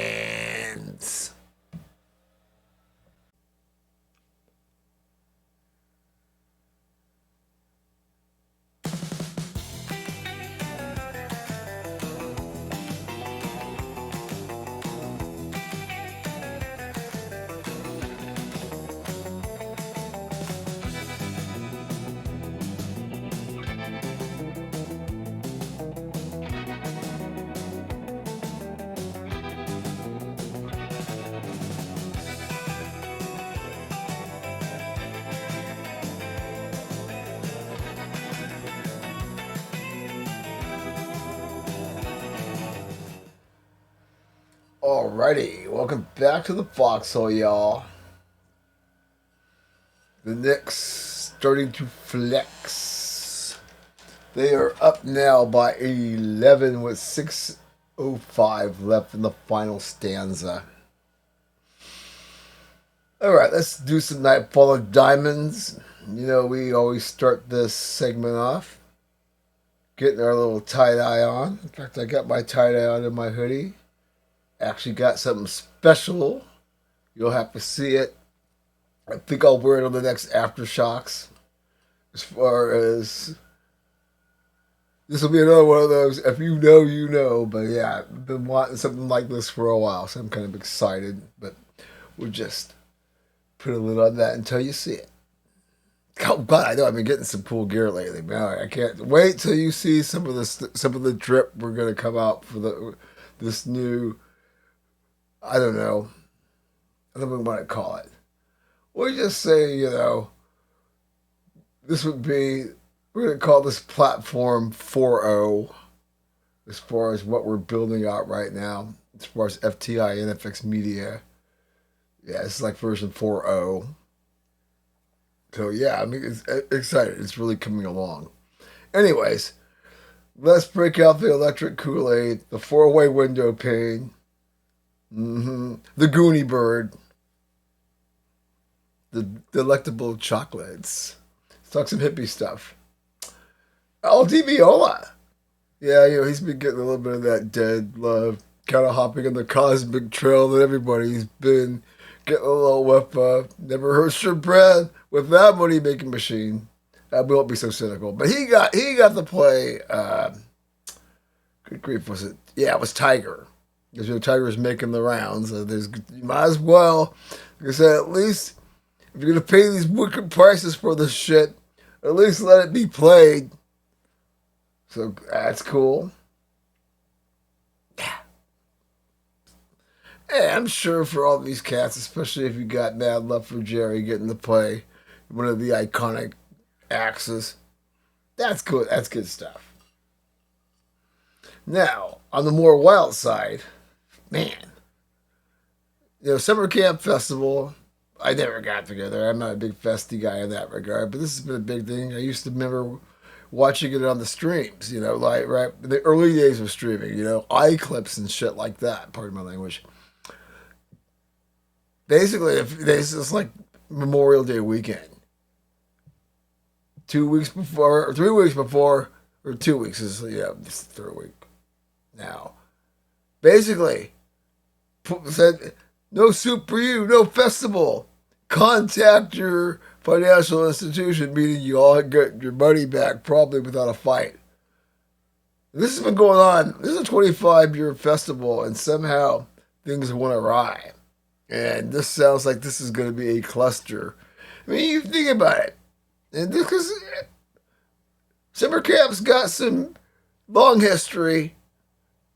Alrighty, welcome back to the Foxhole, y'all. The Knicks starting to flex. They are up now by 11 with 6:05 left in the final stanza. Alright, let's do some Nightfall of Diamonds. We always start this segment off getting our little tie-dye on. In fact, I got my tie-dye on in my hoodie. Actually got something special. You'll have to see it. I think I'll wear it on the next Aftershocks. As far as this will be another one of those, if you know, you know. But yeah, I've been wanting something like this for a while, so I'm kind of excited. But we'll just put a lid on that until you see it. Oh God, I know I've been getting some cool gear lately, man. I can't wait till you see some of the drip we're gonna come out for the this new, I don't know, I don't know what I want to call it. We'll just say, this would be, we're going to call this platform 4.0 as far as what we're building out right now, as far as FTINFX media. Yeah, it's like version 4.0. So yeah, I mean, it's excited. It's really coming along. Anyways, let's break out the electric Kool-Aid, the four-way window pane, the Goonie Bird, the delectable chocolates. Let's talk some hippie stuff. LD Viola. Yeah, he's been getting a little bit of that dead love, kind of hopping on the cosmic trail that everybody's been getting a little whiff of. Never hurts your breath with that money making machine. We won't be so cynical. But he got to play. Good grief, was it? Yeah, it was Tiger. Because Tiger's making the rounds. So you might as well, like I said, at least if you're gonna pay these wicked prices for this shit, at least let it be played. So that's cool. Yeah. And I'm sure for all these cats, especially if you got mad love for Jerry getting to play one of the iconic axes, that's good. That's good stuff. Now, on the more wild side, man, Summer Camp Festival, I never got together. I'm not a big festy guy in that regard, but this has been a big thing. I used to remember watching it on the streams, like right in the early days of streaming, iClips and shit like that. Pardon my language. Basically, it's just like Memorial Day weekend. 2 weeks before, or 3 weeks before, or 2 weeks is, this is the third week now. Basically, said, no soup for you, no festival. Contact your financial institution, meaning you all get your money back probably without a fight. This has been going on. This is a 25-year festival, and somehow things went awry. And this sounds like this is going to be a cluster. I mean, you think about it. And because Summer Camp's got some long history,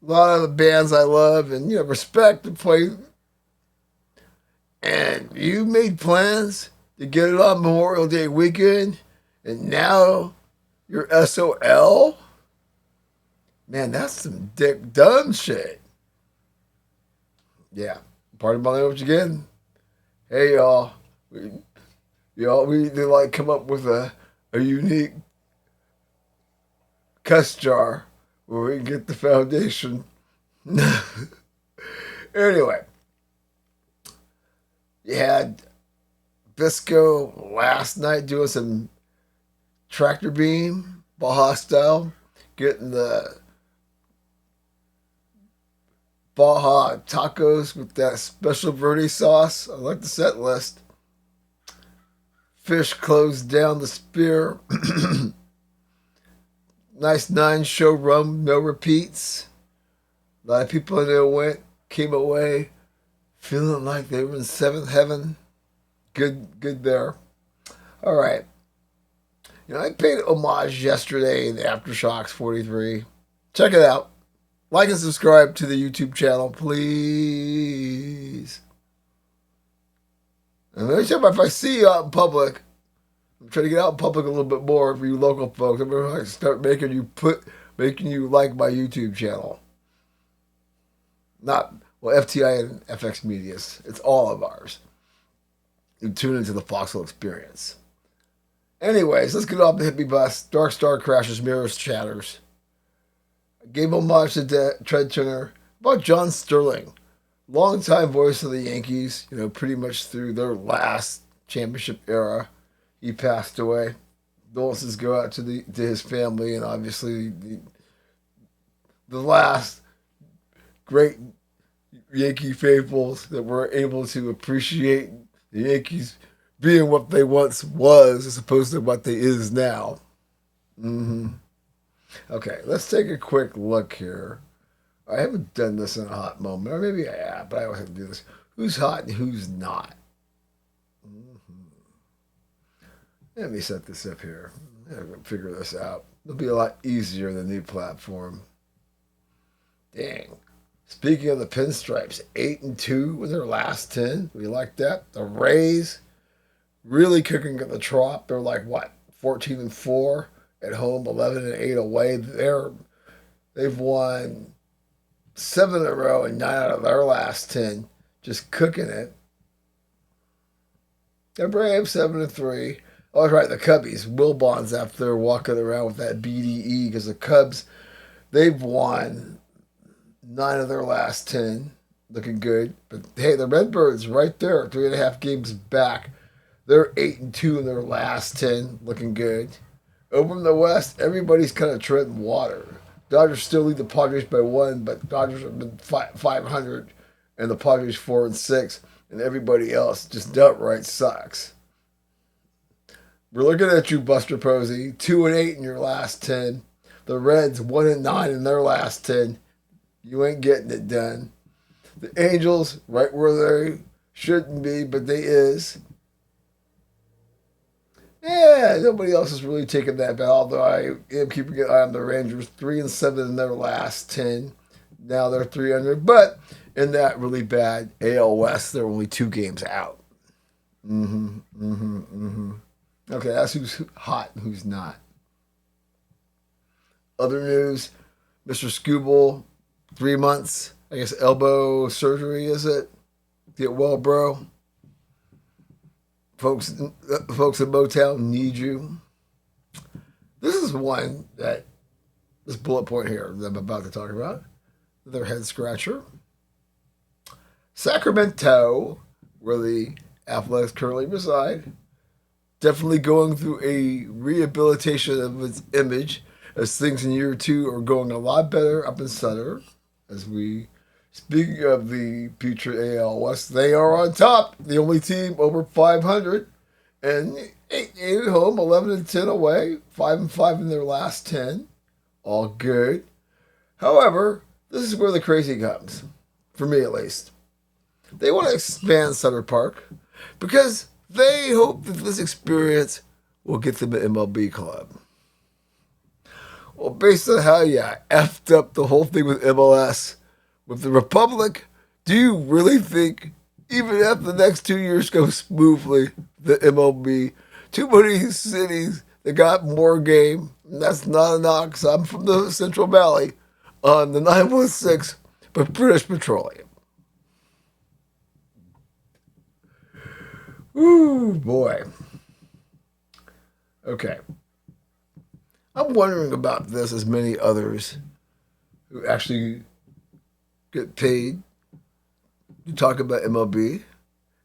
a lot of the bands I love and respect to play. And you made plans to get it on Memorial Day weekend, and now you're SOL? Man, that's some dick dumb shit. Yeah. Pardon my language again. Hey, y'all. We need to come up with a unique cuss jar where we can get the foundation. Anyway. You had Bisco last night doing some tractor beam, Baja style, getting the Baja tacos with that special verde sauce. I like the set list. Fish closed down the spear. Nice 9-show run, no repeats. A lot of people I know came away feeling like they were in seventh heaven. Good there. All right. I paid homage yesterday in Aftershocks 43. Check it out. Like and subscribe to the YouTube channel, please. And every time if I see you out in public, I'm trying to get out in public a little bit more for you local folks. I'm going to start making you like my YouTube channel. FTI and FX Media's. It's all of ours. You tune into the Foxhole experience. Anyways, let's get off the hippie bus. Dark Star crashes, mirrors, shatters. I gave homage to Tread Turner. About John Sterling, longtime voice of the Yankees, pretty much through their last championship era. He passed away. Condolences go out to his family, and obviously the last great Yankee faithfuls that were able to appreciate the Yankees being what they once was as opposed to what they is now. Okay, let's take a quick look here. I haven't done this in a hot moment, or maybe I have, but I always have to do this. Who's hot and who's not? Let me set this up here. I'm going to figure this out. It'll be a lot easier in the new platform. Dang. Speaking of the Pinstripes, 8-2 in their last 10. We like that. The Rays really cooking at the Trop. They're like what, 14-4 at home, 11-8 away. They've won 7 in a row and 9 out of their last 10. Just cooking it. The Braves 7-3. Oh, that's right, the Cubbies. Wilbon's out there walking around with that BDE because the Cubs, they've won 9 of their last 10. Looking good. But hey, the Redbirds right there, 3.5 games back. They're 8-2 in their last 10. Looking good. Over in the West, everybody's kind of treading water. Dodgers still lead the Padres by 1, but Dodgers have been 500 and the Padres 4-6. And everybody else just outright sucks. We're looking at you, Buster Posey. 2-8 in your last 10. The Reds 1-9 in their last 10. You ain't getting it done. The Angels right where they shouldn't be, but they is. Yeah, nobody else is really taking that bet. Although I am keeping an eye on the Rangers, 3-7 in their last 10. Now they're 300, but in that really bad AL West, they're only 2 games out. Okay, that's who's hot and who's not. Other news, Mr. Scooble, 3 months, I guess elbow surgery, is it? Get well, bro. Folks in Motown need you. This is one that, this bullet point here that I'm about to talk about, their head scratcher. Sacramento, where the Athletics currently reside, definitely going through a rehabilitation of its image as things in year 2 are going a lot better up in Sutter. Speaking of the future AL West, they are on top, the only team over 500, and 8 at home, 11-10 away, 5-5 in their last 10. All good. However, this is where the crazy comes, for me at least. They want to expand Sutter Park because they hope that this experience will get them an MLB club. Well, based on how you effed up the whole thing with MLS, with the Republic, do you really think, even if the next 2 years go smoothly, the MLB, too many cities that got more game, and that's not a knock, because I'm from the Central Valley, on the 916, but British Petroleum. Ooh, boy. Okay. I'm wondering about this as many others who actually get paid to talk about MLB.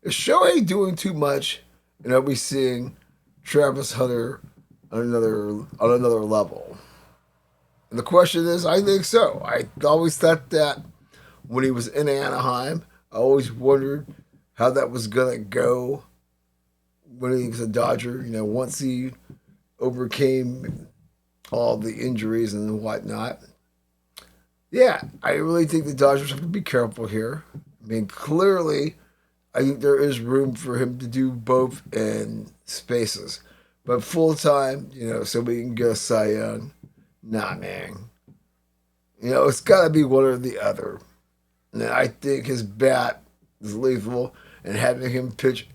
Is Shohei doing too much, and are we seeing Travis Hunter on another level? And the question is, I think so. I always thought that when he was in Anaheim, I always wondered how that was gonna go when he was a Dodger. You know, once he overcame all the injuries and whatnot. Yeah, I really think the Dodgers have to be careful here. I mean, clearly, I think there is room for him to do both in spaces. But full-time, so we can get a Cy Young, nah, man. It's got to be one or the other. And I think his bat is lethal, and having him pitch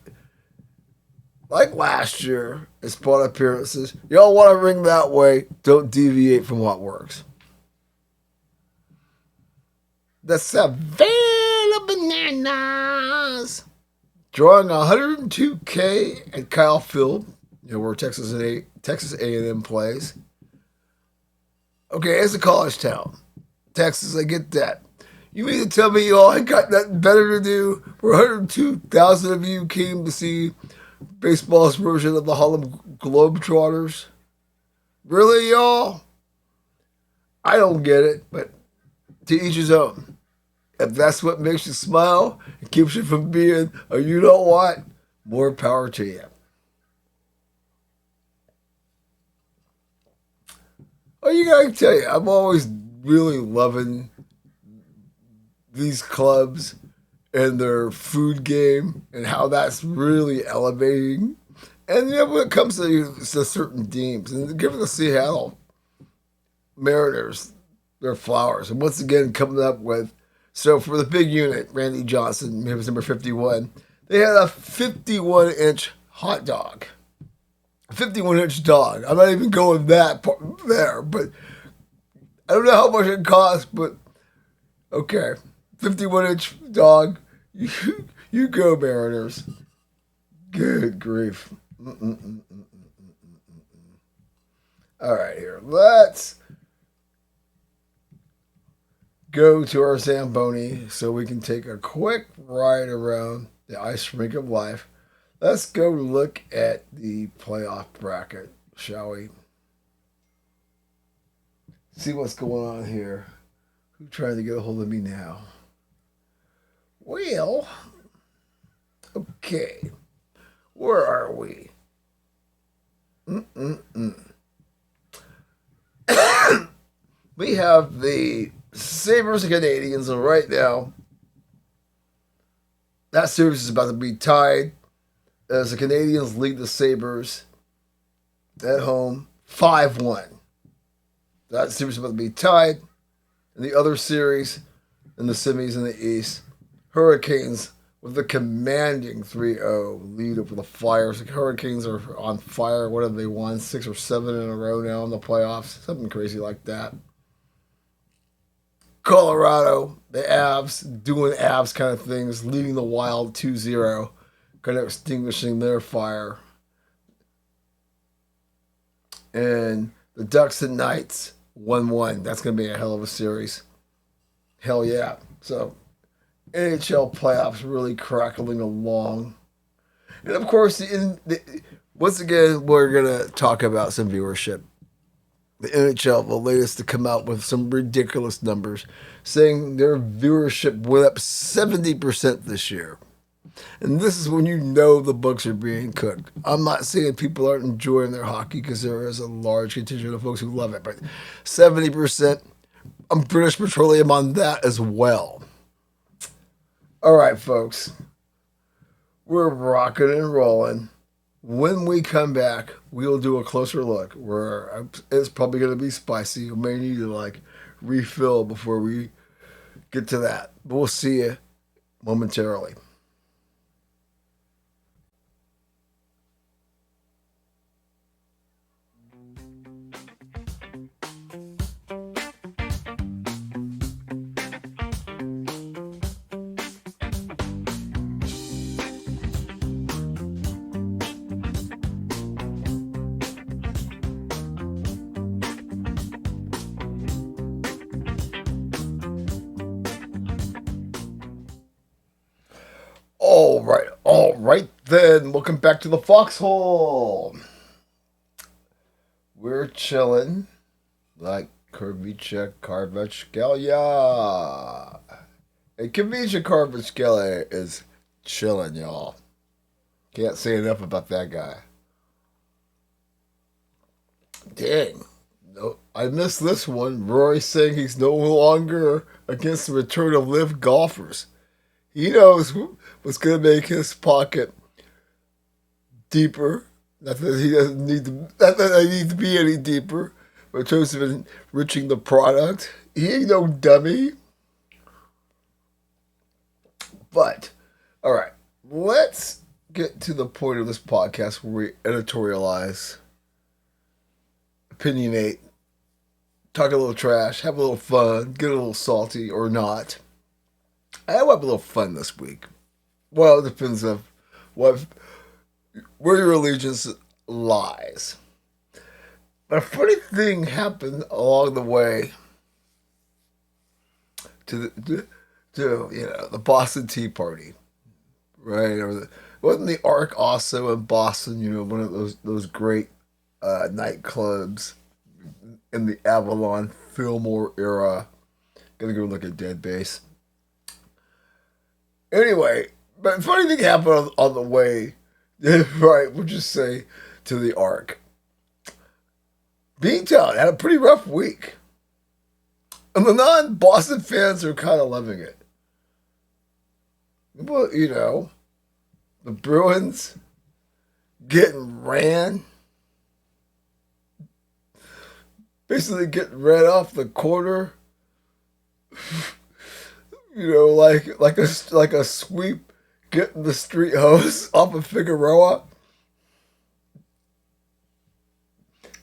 like last year in spot appearances, y'all want to ring that way, don't deviate from what works. The Savannah Bananas drawing 102K at Kyle Field, where Texas A&M plays. Okay, it's a college town. Texas, I get that. You mean to tell me y'all ain't got nothing better to do? Where 102,000 of you came to see baseball's version of the Harlem Globetrotters? Really, y'all? I don't get it, but to each his own. If that's what makes you smile and keeps you from being a you know what, more power to you. Oh, you gotta tell you, I'm always really loving these clubs and their food game and how that's really elevating. And when it comes to certain teams, and given the Seattle Mariners their flowers, and once again coming up with So for the big unit, Randy Johnson, he was number 51. They had a 51-inch hot dog. A 51-inch dog. I'm not even going that part there, but I don't know how much it costs, but okay. 51-inch dog. You go, Mariners. Good grief. All right, here. Let's go to our Zamboni so we can take a quick ride around the ice rink of life. Let's go look at the playoff bracket, shall we? See what's going on here. Who's trying to get a hold of me now? Well, okay. Where are we? We have the Sabres and Canadians, and right now, that series is about to be tied as the Canadians lead the Sabres at home 5-1. That series is about to be tied. In the other series, in the semis in the East, Hurricanes with a commanding 3-0 lead over the Flyers. The Hurricanes are on fire. What have they won? 6 or 7 in a row now in the playoffs. Something crazy like that. Colorado, the Avs, doing Avs kind of things, leading the Wild 2-0, kind of extinguishing their fire. And the Ducks and Knights, 1-1. That's going to be a hell of a series. Hell yeah. So, NHL playoffs really crackling along. And of course, once again, we're going to talk about some viewership. The NHL, the latest to come out with some ridiculous numbers, saying their viewership went up 70% this year. And this is when you know the books are being cooked. I'm not saying people aren't enjoying their hockey because there is a large contingent of folks who love it, but 70%, I'm British Petroleum on that as well. All right, folks. We're rocking and rolling. When we come back, we'll do a closer look where it's probably going to be spicy. We may need to refill before we get to that. But we'll see you momentarily. All right then. Welcome back to the Foxhole. We're chilling like Kurvicha Karvachkelia. And Kurvicha Karvachkelia is chilling, y'all. Can't say enough about that guy. Dang. No, I missed this one. Rory saying he's no longer against the return of live golfers. He knows what's going to make his pocket deeper. Not that he doesn't need to. Not that I need to be any deeper. But in terms of enriching the product, he ain't no dummy. But all right, let's get to the point of this podcast where we editorialize, opinionate, talk a little trash, have a little fun, get a little salty or not. I have a little fun this week. Well, it depends on where your allegiance lies. But a funny thing happened along the way to the Boston Tea Party, right? Wasn't the Ark also in Boston? One of those great nightclubs in the Avalon Fillmore era. Gonna go look at Dead Base. Anyway, but a funny thing happened on the way, right, we'll just say, to the Ark. Beantown had a pretty rough week. And the non-Boston fans are kind of loving it. But, the Bruins getting ran. Basically getting ran off the corner. like a sweep getting the street hose off of Figueroa.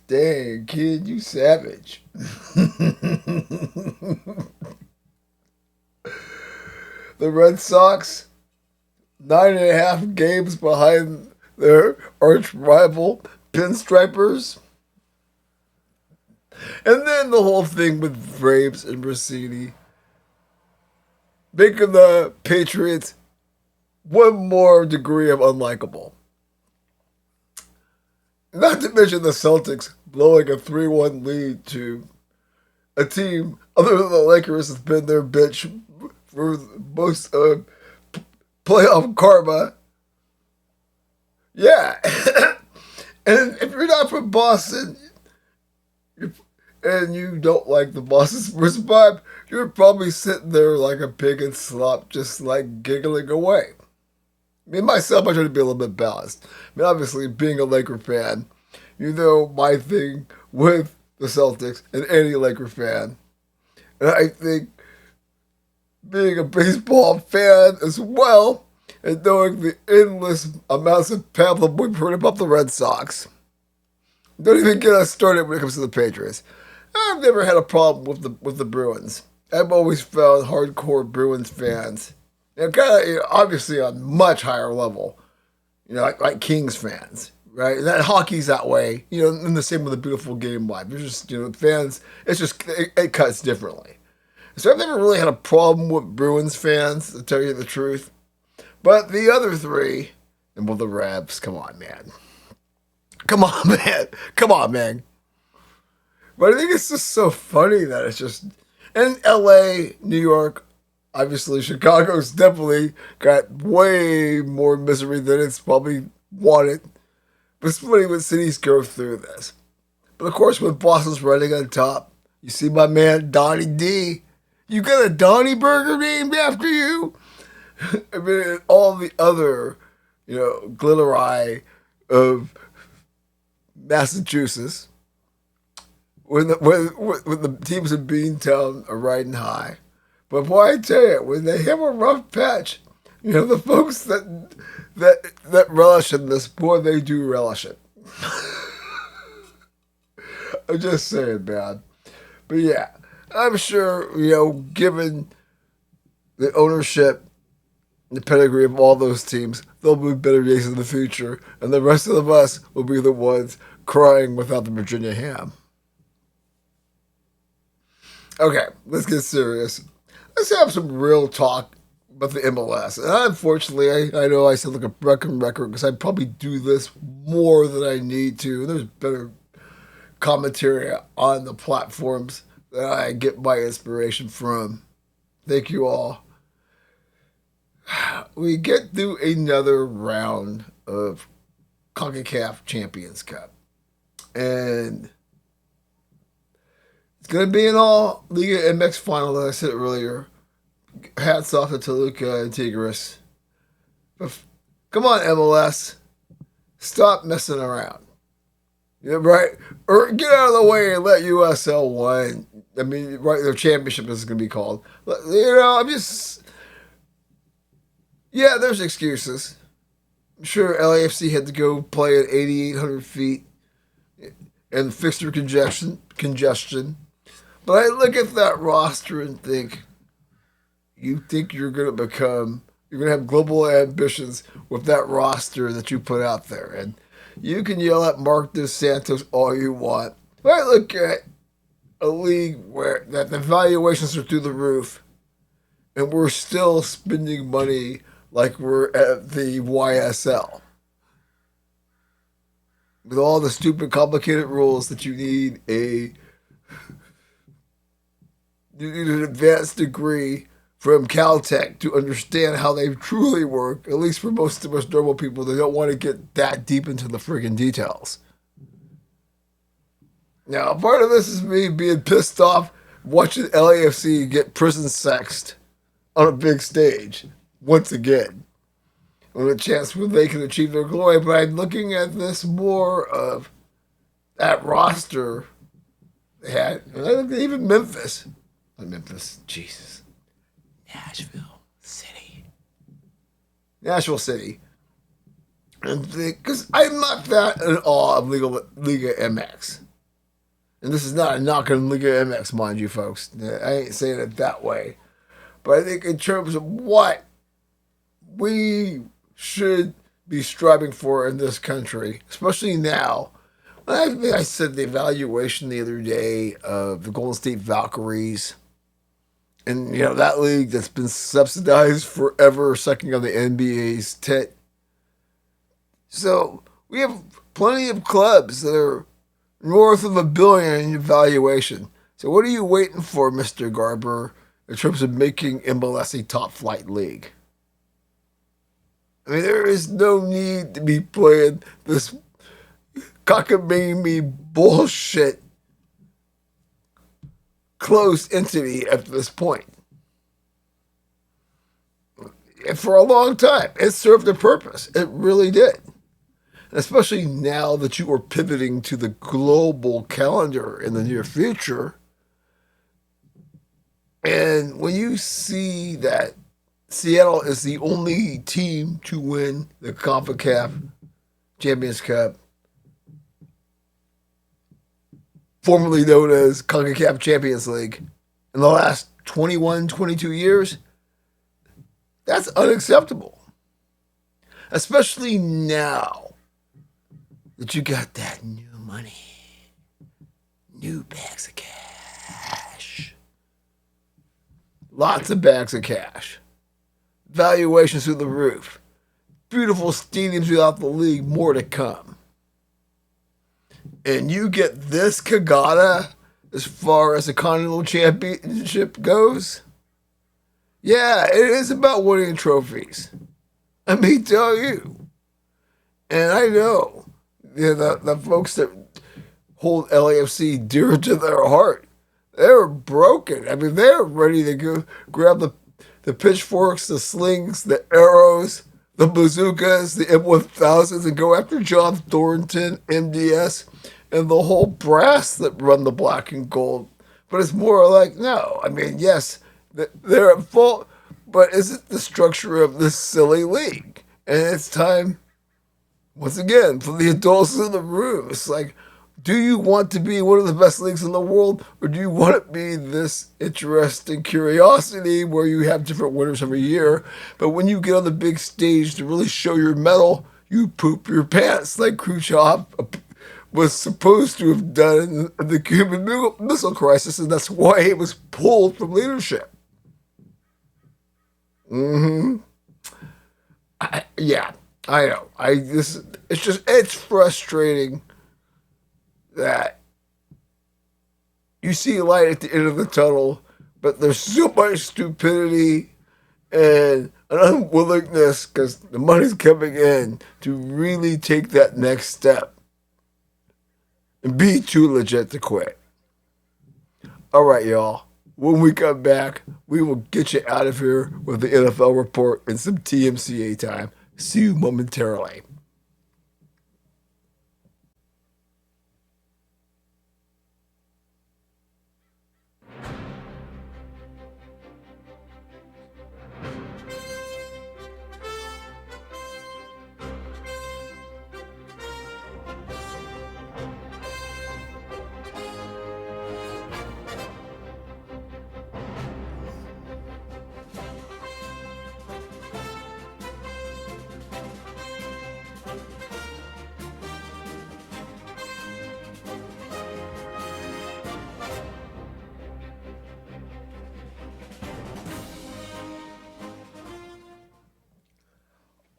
Dang, kid, you savage. The Red Sox, 9.5 games behind their arch rival Pinstripers. And then the whole thing with Braves and Rossini making the Patriots one more degree of unlikable. Not to mention the Celtics blowing a 3-1 lead to a team other than the Lakers has been their bitch for most playoff karma. Yeah. And if you're not from Boston and you don't like the Boston sports vibe, you're probably sitting there like a pig in slop, just like giggling away. Me, myself, I try to be a little bit balanced. I mean, obviously, being a Laker fan, you know my thing with the Celtics and any Laker fan. And I think being a baseball fan as well, and knowing the endless amounts of pablum we've heard about the Red Sox. Don't even get us started when it comes to the Patriots. I've never had a problem with the Bruins. I've always found hardcore Bruins fans, obviously on much higher level, like Kings fans, right? And that hockey's that way, and the same with the beautiful game life. There's just, fans, it cuts differently. So I've never really had a problem with Bruins fans, to tell you the truth. But the other three, and the Rebs, come on, man. Come on, man. Come on, man. But I think it's just so funny that it's just... And L.A., New York, obviously Chicago's definitely got way more misery than it's probably wanted. But it's funny when cities go through this. But of course, when Boston's running on top, you see my man Donnie D. You got a Donnie Burger named after you? I mean, all the other, glitter eye of Massachusetts, when the teams in Beantown are riding high. But boy, I tell you, when they have a rough patch, the folks that relish in this, boy, they do relish it. I'm just saying, man. But yeah, I'm sure, given the ownership, the pedigree of all those teams, there'll be better days in the future, and the rest of us will be the ones crying without the Virginia ham. Okay, let's get serious. Let's have some real talk about the MLS. And unfortunately, I know I sound like a broken record because I probably do this more than I need to. There's better commentary on the platforms that I get my inspiration from. Thank you all. We get through another round of CONCACAF Champions Cup. And it's going to be an all Liga MX final, as I said earlier. Hats off to Toluca and Tigres. But come on, MLS. Stop messing around. Right? Or get out of the way and let USL win. I mean, right, their championship is going to be called. I'm just... Yeah, there's excuses. I'm sure LAFC had to go play at 8,800 feet and fixture congestion. But I look at that roster and think, you think you're going to have global ambitions with that roster that you put out there. And you can yell at Mark Dos Santos all you want. But I look at a league where that the valuations are through the roof and we're still spending money like we're at the YSL. With all the stupid, complicated rules that you need an advanced degree from Caltech to understand how they truly work, at least for most of us normal people that don't want to get that deep into the friggin' details. Now, part of this is me being pissed off watching LAFC get prison sexed on a big stage. Once again, with a chance where they can achieve their glory, but I'm looking at this more of that roster they had. And I look at even Memphis. Not Memphis, Jesus. Nashville City. Nashville City. And because I'm not that in awe of Liga MX. And this is not a knock on Liga MX, mind you, folks. I ain't saying it that way. But I think in terms of what we should be striving for in this country, especially now. I think I said the evaluation the other day of the Golden State Valkyries. And, that league that's been subsidized forever, sucking on the NBA's tit. So we have plenty of clubs that are north of $1 billion in evaluation. So what are you waiting for, Mr. Garber, in terms of making MLS a top flight league? I mean, there is no need to be playing this cockamamie bullshit closed entity at this point. And for a long time, it served a purpose. It really did. Especially now that you are pivoting to the global calendar in the near future. And when you see that Seattle is the only team to win the CONCACAF Champions Cup, formerly known as CONCACAF Champions League, in the last 21, 22 years, that's unacceptable. Especially now that you got that new money, new bags of cash, lots of bags of cash, valuations through the roof, beautiful stadiums throughout the league, more to come. And you get this cagata as far as the Continental Championship goes. Yeah, it is about winning trophies. Let me tell you. And I know the folks that hold LAFC dear to their heart, they're broken. I mean, they're ready to go grab the pitchforks, the slings, the arrows, the bazookas, the M1000s, and go after John Thornton, MDS, and the whole brass that run the black and gold. But it's more like, no. I mean, yes, they're at fault, but is it the structure of this silly league? And it's time, once again, for the adults in the room. It's like, do you want to be one of the best leagues in the world, or do you want to be this interesting curiosity where you have different winners every year, but when you get on the big stage to really show your mettle, you poop your pants like Khrushchev was supposed to have done in the Cuban Missile Crisis, and that's why he was pulled from leadership. Yeah, I know. It's frustrating that you see light at the end of the tunnel, but there's so much stupidity and an unwillingness, because the money's coming in, to really take that next step and be too legit to quit. All right, y'all. When we come back, we will get you out of here with the NFL report and some TMCA time. See you momentarily.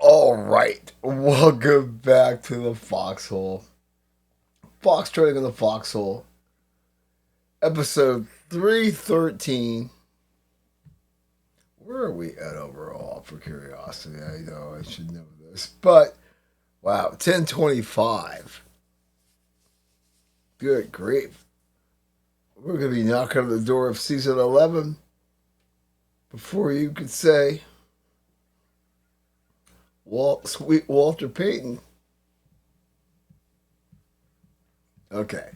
All right, welcome back to the Foxhole. Foxtrotting in the Foxhole, episode 313. Where are we at overall, for curiosity? I know I should know this, but wow, 1025. Good grief. We're going to be knocking on the door of season 11 before you could say, sweet Walter Payton. Okay,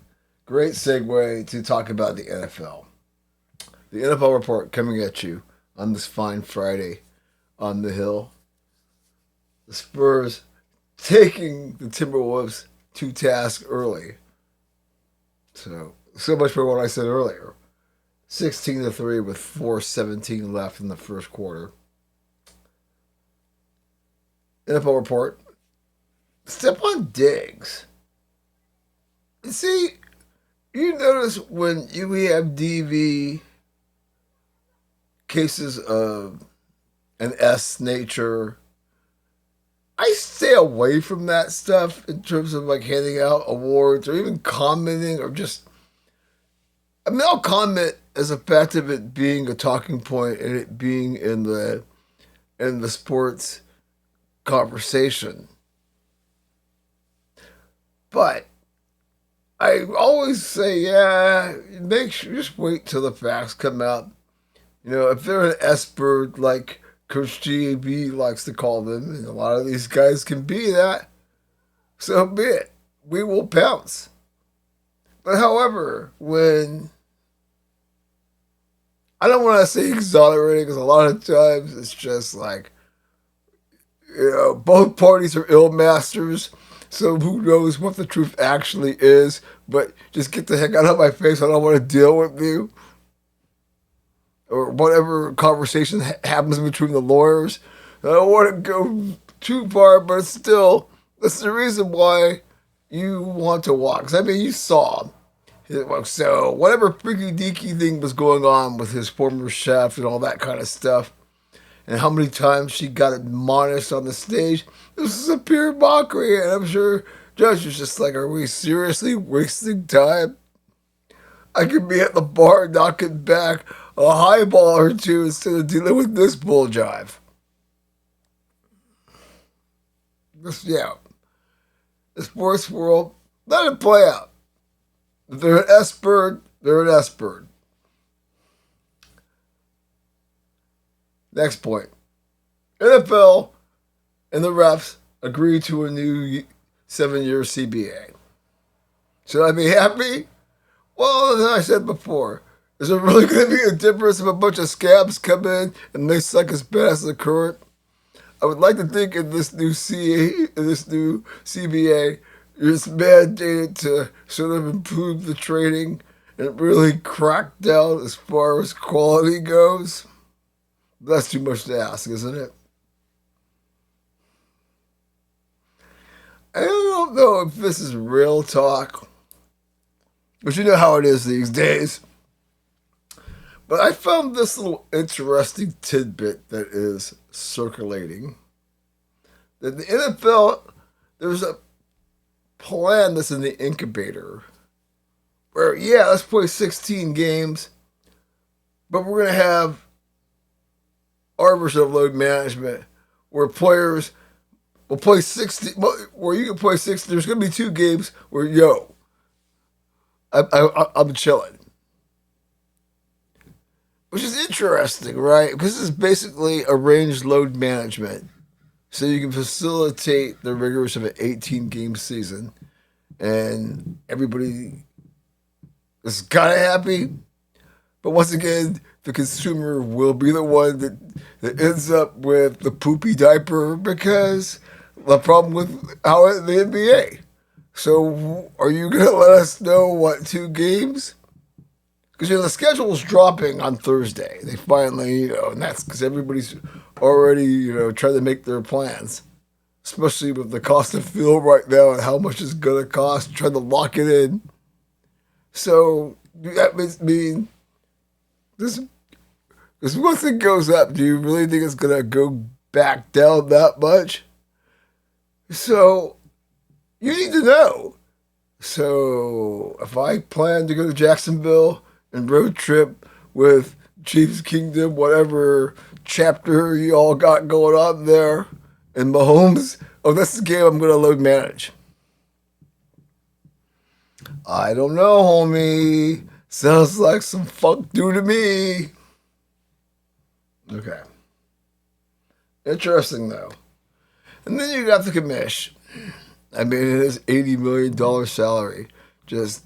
great segue to talk about the NFL. The NFL report coming at you on this fine Friday on the hill. The Spurs taking the Timberwolves to task early. So much for what I said earlier. 16-3 with 4:17 left in the first quarter. NFL report. Stephon Diggs. See, you notice when we have DV cases of an S nature, I stay away from that stuff in terms of like handing out awards or even commenting or just. I mean, I'll comment as a fact of it being a talking point and it being in the sports conversation. But I always say, yeah, make sure just wait till the facts come out. You know, if they're an S-bird like Coach GAB likes to call them, and a lot of these guys can be that, so be it. We will pounce. But however, when I don't want to say exonerating, because a lot of times it's just like, you know, both parties are ill masters, so who knows what the truth actually is, but just get the heck out of my face, I don't want to deal with you. Or whatever conversation happens between the lawyers. I don't want to go too far, but still, that's the reason why you want to walk. I mean, you saw. So, whatever freaky deaky thing was going on with his former chef and all that kind of stuff, and how many times she got admonished on the stage, this is a pure mockery, and I'm sure Judge was just like, are we seriously wasting time? I could be at the bar knocking back a highball or two instead of dealing with this bull jive. The sports world, let it play out. If they're an S-bird, they're an S-bird. Next point. NFL and the refs agree to a new 7-year CBA. Should I be happy? Well, as I said before, is there really going to be a difference if a bunch of scabs come in and they suck as bad as the current? I would like to think in this new CBA, it's mandated to sort of improve the training and really crack down as far as quality goes. That's too much to ask, isn't it? I don't know if this is real talk, but you know how it is these days. But I found this little interesting tidbit that is circulating. That the NFL, there's a plan that's in the incubator where, yeah, let's play 16 games, but we're going to have our version of load management where players will play 60, where you can play 60. There's going to be 2 games where, I'm chilling. Which is interesting, right? Because this is basically arranged load management. So you can facilitate the rigors of an 18-game season. And everybody is kind of happy. But once again, the consumer will be the one that ends up with the poopy diaper because the problem with how the NBA. So are you going to let us know what 2 games? Because, the schedule's dropping on Thursday. They finally, and that's because everybody's already, trying to make their plans. Especially with the cost of fuel right now and how much it's going to cost, trying to lock it in. So, that means this once it goes up, do you really think it's going to go back down that much? So, you need to know. So, if I plan to go to Jacksonville and road trip with Chiefs Kingdom, whatever chapter you all got going on there, and Mahomes, that's the game I'm going to load manage. I don't know, homie. Sounds like some funk due to me. Okay. Interesting, though. And then you got the commish. I mean, his $80 million salary. Just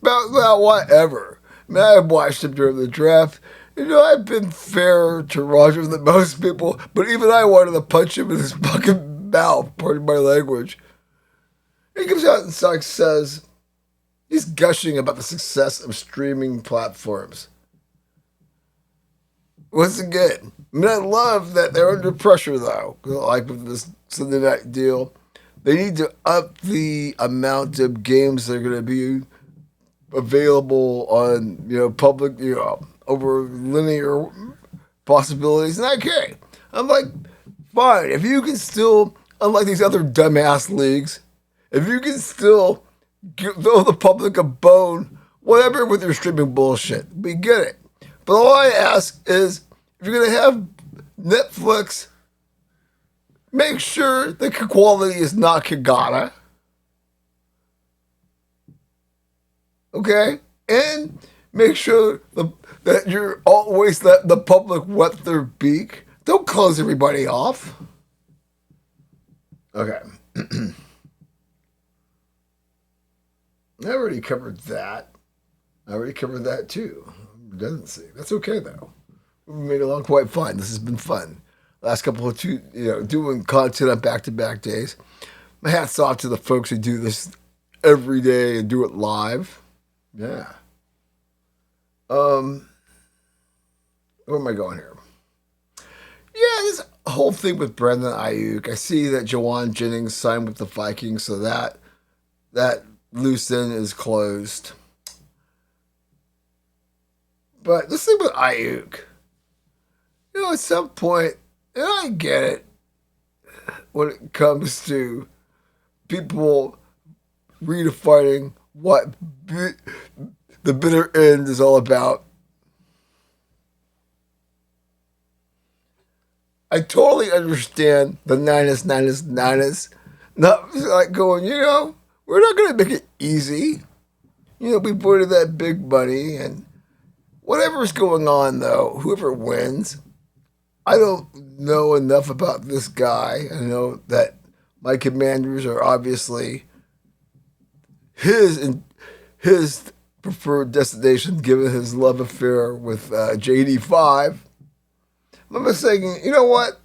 about whatever. I mean, I watched him during the draft, You know, I've been fairer to Roger than most people, but even I wanted to punch him in his fucking mouth, pardon my language. He comes out and says he's gushing about the success of streaming platforms. Once again, I mean, I love that they're under pressure, though. Like with this Sunday night deal, they need to up the amount of games that are going to be available on, public, over linear possibilities. And okay, I'm like, fine. If you can still, unlike these other dumbass leagues, if you can still throw the public a bone, whatever with your streaming bullshit, we get it. But all I ask is, if you're going to have Netflix, make sure the quality is not Kagana. Okay? And make sure that you're always letting the public wet their beak. Don't close everybody off. Okay. I already covered that. I already covered that too. Redundancy. That's okay though. We made it along quite fine. This has been fun. Last couple of doing content on back-to-back days. My hat's off to the folks who do this every day and do it live. Yeah. Where am I going here? Yeah, this whole thing with Brandon Ayuk. I see that Jawan Jennings signed with the Vikings, so that loose end is closed. But this thing with Ayuk, at some point, and I get it when it comes to people redefining what the bitter end is all about. I totally understand the Niners. Not like going, we're not going to make it easy. We put in that big money and whatever's going on, though, whoever wins, I don't know enough about this guy. I know that my Commanders are obviously his preferred destination, given his love affair with JD5. I'm just saying, you know what?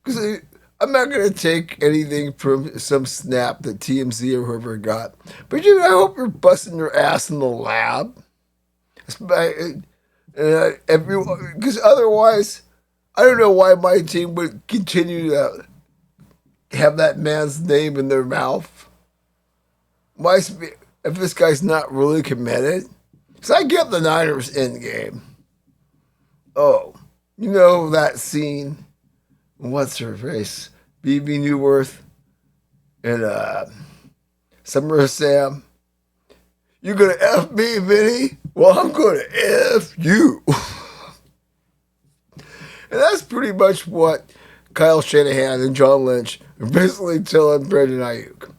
Because I'm not going to take anything from some snap that TMZ or whoever got. But I hope you're busting your ass in the lab. Because otherwise, I don't know why my team would continue to have that man's name in their mouth. Why, if this guy's not really committed? Because I get the Niners end game. Oh, that scene? What's her face? BB Newworth and Summer Sam. You gonna F me, Vinny? Well, I'm gonna F you. And that's pretty much what Kyle Shanahan and John Lynch are basically telling Brandon Ayuk.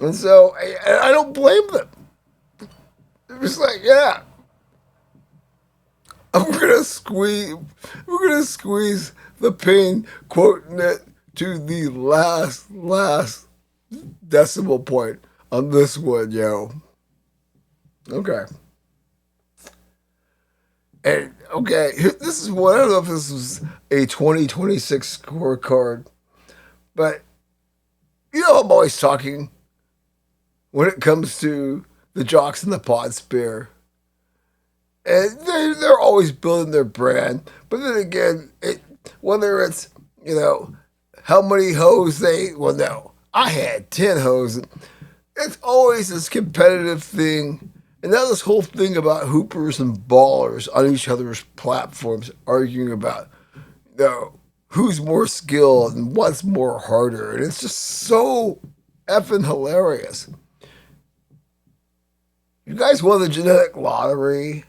And so I don't blame them. They're just like, yeah, we're gonna squeeze the pain, quoting it to the last decimal point on this one, yo. Okay. And okay, this is what I don't know if this was a 2026 scorecard, but I'm always talking when it comes to the jocks and the pod spear. And they're always building their brand. But then again, whether it's, how many hoes I had 10 hoes. It's always this competitive thing. And now this whole thing about hoopers and ballers on each other's platforms arguing about, who's more skilled and what's more harder. And it's just so effing hilarious. You guys won the genetic lottery.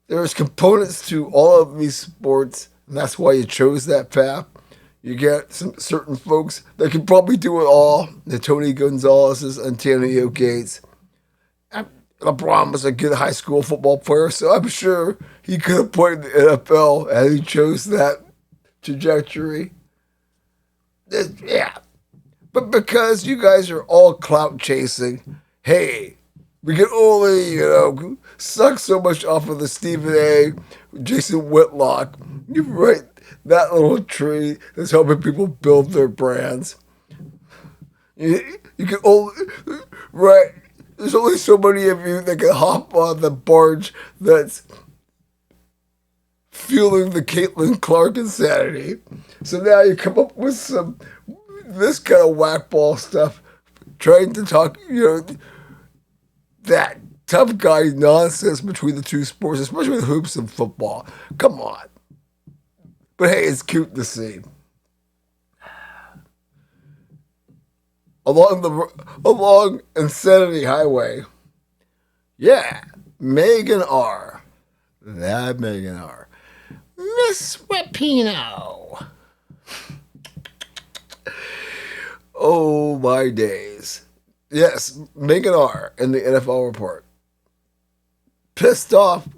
There's components to all of these sports, and that's why you chose that path. You get some certain folks that can probably do it all. The Tony Gonzalez's, Antonio Gates. LeBron was a good high school football player, so I'm sure he could have played in the NFL and he chose that trajectory. Yeah. But because you guys are all clout chasing, hey, We can only, suck so much off of the Stephen A. Jason Whitlock. You write that little tree that's helping people build their brands. You can only, right? There's only so many of you that can hop on the barge that's fueling the Caitlin Clark insanity. So now you come up with this kind of whackball stuff, trying to talk, that tough guy nonsense between the two sports, especially with hoops and football. Come on. But hey, it's cute to see. Along Insanity Highway. Yeah, Megan R. That Megan R. Miss Rapino. Oh, my days. Yes, Megan R. in the NFL report. Pissed off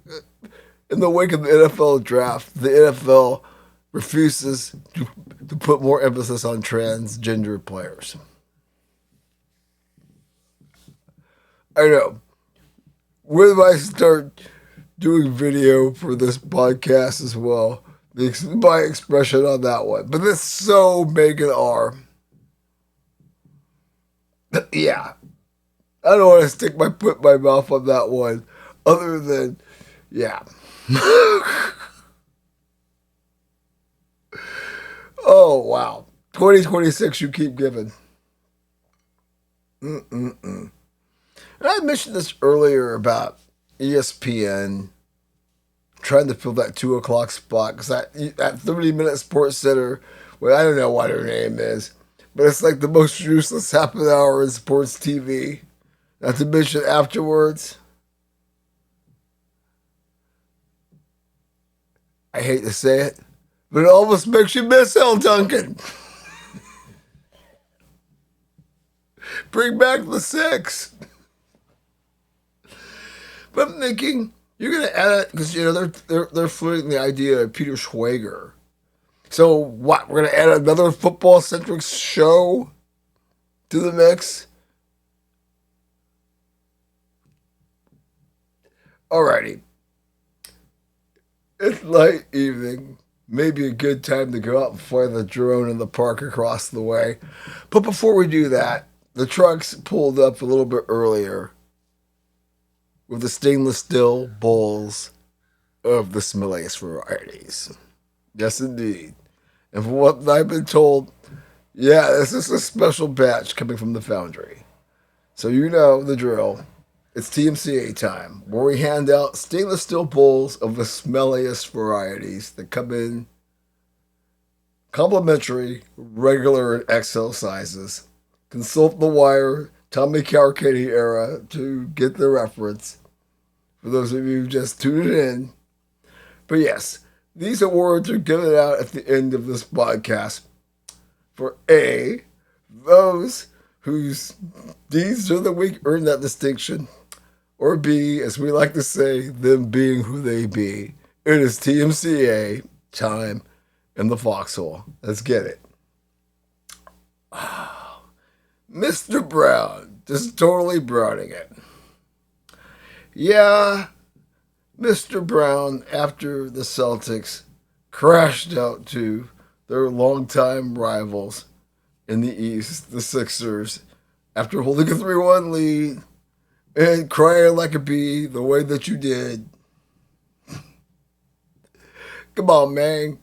in the wake of the NFL draft. The NFL refuses to put more emphasis on transgender players. I know. When do I start doing video for this podcast as well? My expression on that one. But this so Megan R. Yeah. I don't want to put my mouth on that one. Other than, yeah. Oh, wow. 2026 you keep giving. And I mentioned this earlier about ESPN trying to fill that 2 o'clock spot because that 30-minute Sports Center, well, I don't know what her name is, but it's like the most useless half an hour in sports TV. Not to mention afterwards. I hate to say it, but it almost makes you miss El Duncan. Bring back the 6. But I'm thinking you're gonna add it because they're floating the idea of Peter Schwager. So what? We're gonna add another football-centric show to the mix. Alrighty. It's late evening. Maybe a good time to go out and fly the drone in the park across the way. But before we do that, the trucks pulled up a little bit earlier with the stainless steel bowls of the smelliest varieties. Yes, indeed. And from what I've been told, yeah, this is a special batch coming from the foundry. So you know the drill. It's TMCA time, where we hand out stainless steel bowls of the smelliest varieties that come in complimentary, regular, and XL sizes. Consult the wire, Tommy Cavalcante era to get the reference. For those of you who just tuned in. But yes, these awards are given out at the end of this podcast for A, those whose deeds of the week earned that distinction, or B, as we like to say, them being who they be. It is TMCA time in the Foxhole. Let's get it. Mr. Brown, just totally browning it. Yeah, Mr. Brown, after the Celtics crashed out to their longtime rivals in the East, the Sixers, after holding a 3-1 lead and crying like a bee the way that you did. Come on, man.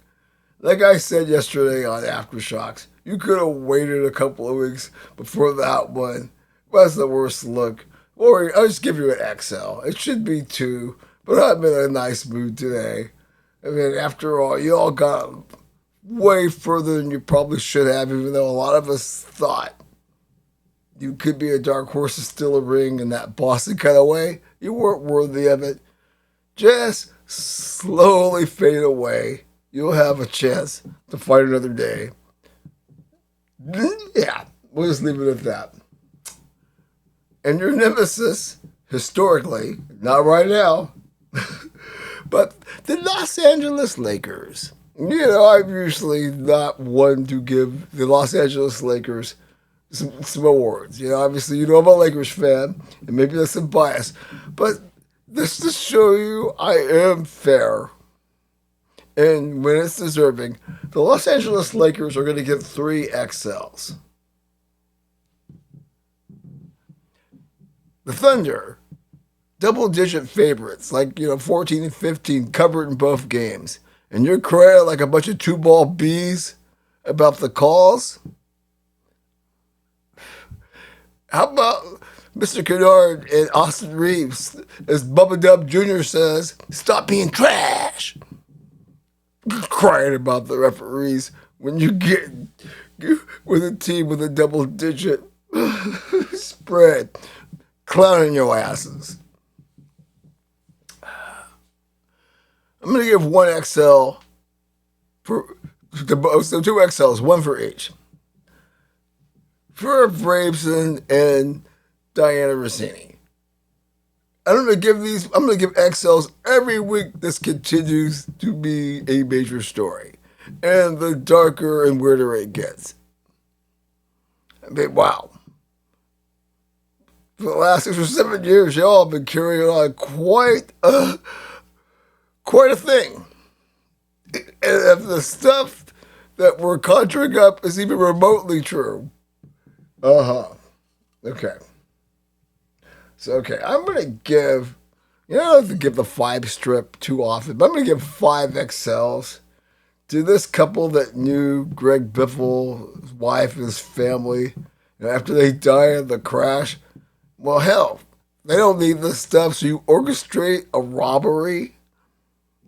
Like I said yesterday on Aftershocks, you could have waited a couple of weeks before that one. That's the worst look. Or I'll just give you an XL. It should be 2, but I'm in a nice mood today. I mean, after all, you all got way further than you probably should have, even though a lot of us thought you could be a dark horse to steal a ring in that Boston kind of way. You weren't worthy of it. Just slowly fade away. You'll have a chance to fight another day. Yeah, we'll just leave it at that. And your nemesis, historically, not right now, but the Los Angeles Lakers. I'm usually not one to give the Los Angeles Lakers some awards. You know, obviously, you know I'm a Lakers fan, and maybe that's some bias, but this to show you I am fair. And when it's deserving, the Los Angeles Lakers are going to get 3 XLs. The Thunder, double-digit favorites, like, 14 and 15, covered in both games. And you're crying like a bunch of two-ball bees about the calls? How about Mr. Kennard and Austin Reeves, as Bubba Dub Jr. says, stop being trash? Crying about the referees when you get with a team with a double-digit spread, clowning your asses. I'm going to give 1 XL for so 2 XLs, one for each. For Braveson and Diana Rossini. I'm going to give XLs every week. This continues to be a major story. And the darker and weirder it gets. I mean, wow. For the last 6 or 7 years, y'all have been carrying on quite a thing. And if the stuff that we're conjuring up is even remotely true. Okay. So, I'm going to give, I don't have to give the 5 strip too often, but I'm going to give 5 XLs to this couple that knew Greg Biffle, his wife, and his family, after they died in the crash. Well, hell, they don't need this stuff, so you orchestrate a robbery.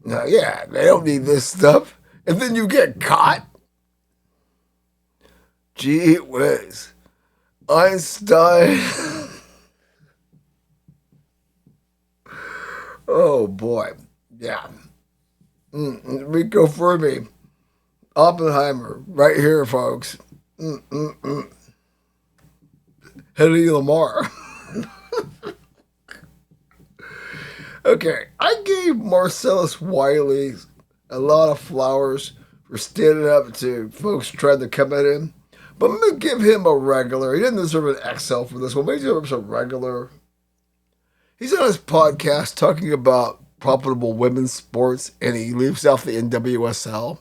No, yeah, they don't need this stuff. And then you get caught. Gee whiz. Einstein. Oh, boy. Yeah. Rico Fermi. Oppenheimer. Right here, folks. Hedy Lamar. Okay, I gave Marcellus Wiley a lot of flowers for standing up to folks trying to come at him. But I'm going to give him a regular. He didn't deserve an XL for this one, but he deserves a regular. He's on his podcast talking about profitable women's sports, and he leaves out the NWSL.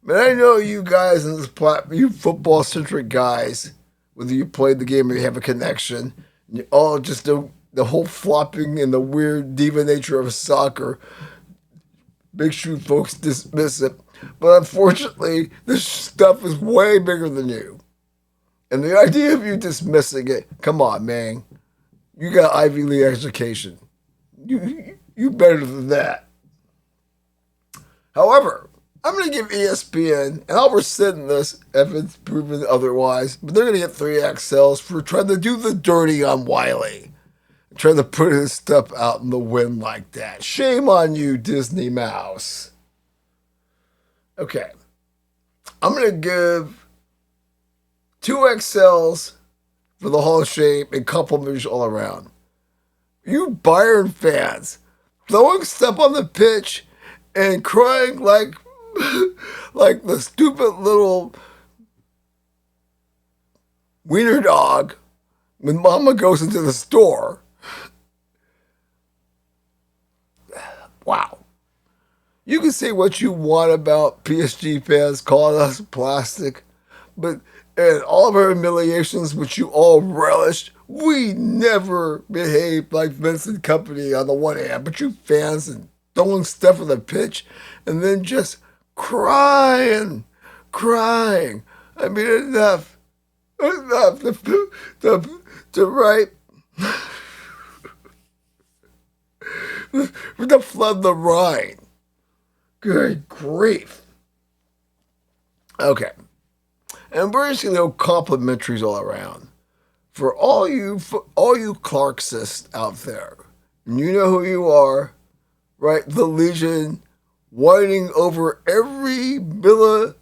But I know you guys in this platform, you football-centric guys, whether you played the game or you have a connection, you all just do the whole flopping and the weird diva nature of soccer makes you folks dismiss it. But unfortunately, this stuff is way bigger than you. And the idea of you dismissing it, come on, man. You got Ivy League education. You better than that. However, I'm going to give ESPN, and I'll rescind this if it's proven otherwise, but they're going to get 3 XLs for trying to do the dirty on Wiley. Trying to put his stuff out in the wind like that. Shame on you, Disney Mouse. Okay. I'm going to give 2 XLs for the Hall of Shame and compliments all around. You Bayern fans throwing stuff on the pitch and crying like the stupid little wiener dog when mama goes into the store. Wow. You can say what you want about PSG fans calling us plastic, but in all of our humiliations, which you all relished, we never behaved like Vincent Company on the one hand, but you fans and throwing stuff on the pitch and then just crying. I mean, enough to write. To flood the Rhine. Good grief. Okay. And we're just going to go complimentaries all around. For all you Clarksists out there, and you know who you are, right? The Legion, whining over every millibyte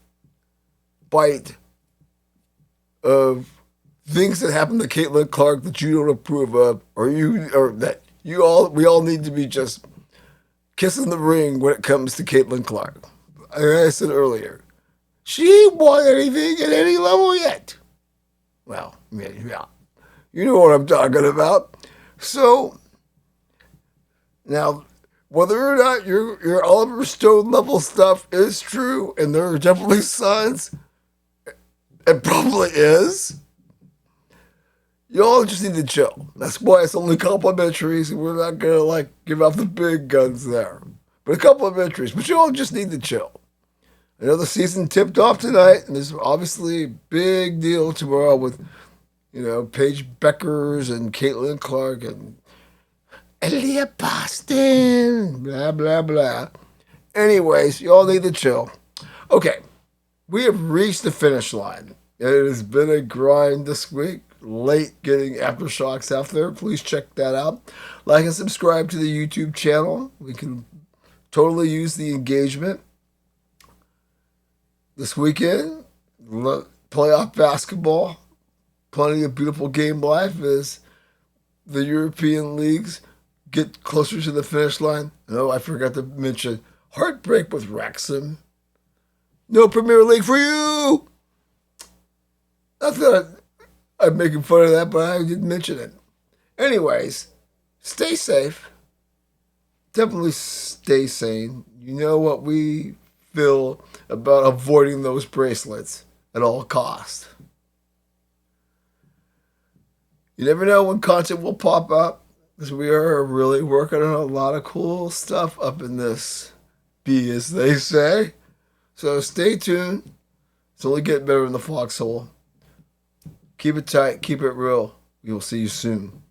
of things that happen to Caitlin Clark that you don't approve of, we all need to be just kissing the ring when it comes to Caitlin Clark. Like I said earlier, she ain't won anything at any level yet. Well, yeah. You know what I'm talking about. So, now, whether or not your Oliver Stone level stuff is true, and there are definitely signs, it probably is. Y'all just need to chill. That's why it's only complimentary, so we're not gonna like give out the big guns there. But a couple of entries, but y'all just need to chill. I know the season tipped off tonight, and there's obviously a big deal tomorrow with, Paige Beckers and Caitlin Clark and Aaliyah Boston, blah, blah, blah. Anyways, y'all need to chill. Okay, we have reached the finish line. It has been a grind this week. Late getting Aftershocks out there. Please check that out. Like and subscribe to the YouTube channel. We can totally use the engagement. This weekend, playoff basketball. Plenty of beautiful game life as the European leagues get closer to the finish line. Oh, I forgot to mention heartbreak with Wrexham. No Premier League for you. Not that I'm making fun of that, but I didn't mention it. Anyways, stay safe. Definitely stay sane. You know what we feel about avoiding those bracelets at all costs. You never know when content will pop up, because we are really working on a lot of cool stuff up in this bee, as they say. So stay tuned. It's only getting better in the Foxhole. Keep it tight. Keep it real. We will see you soon.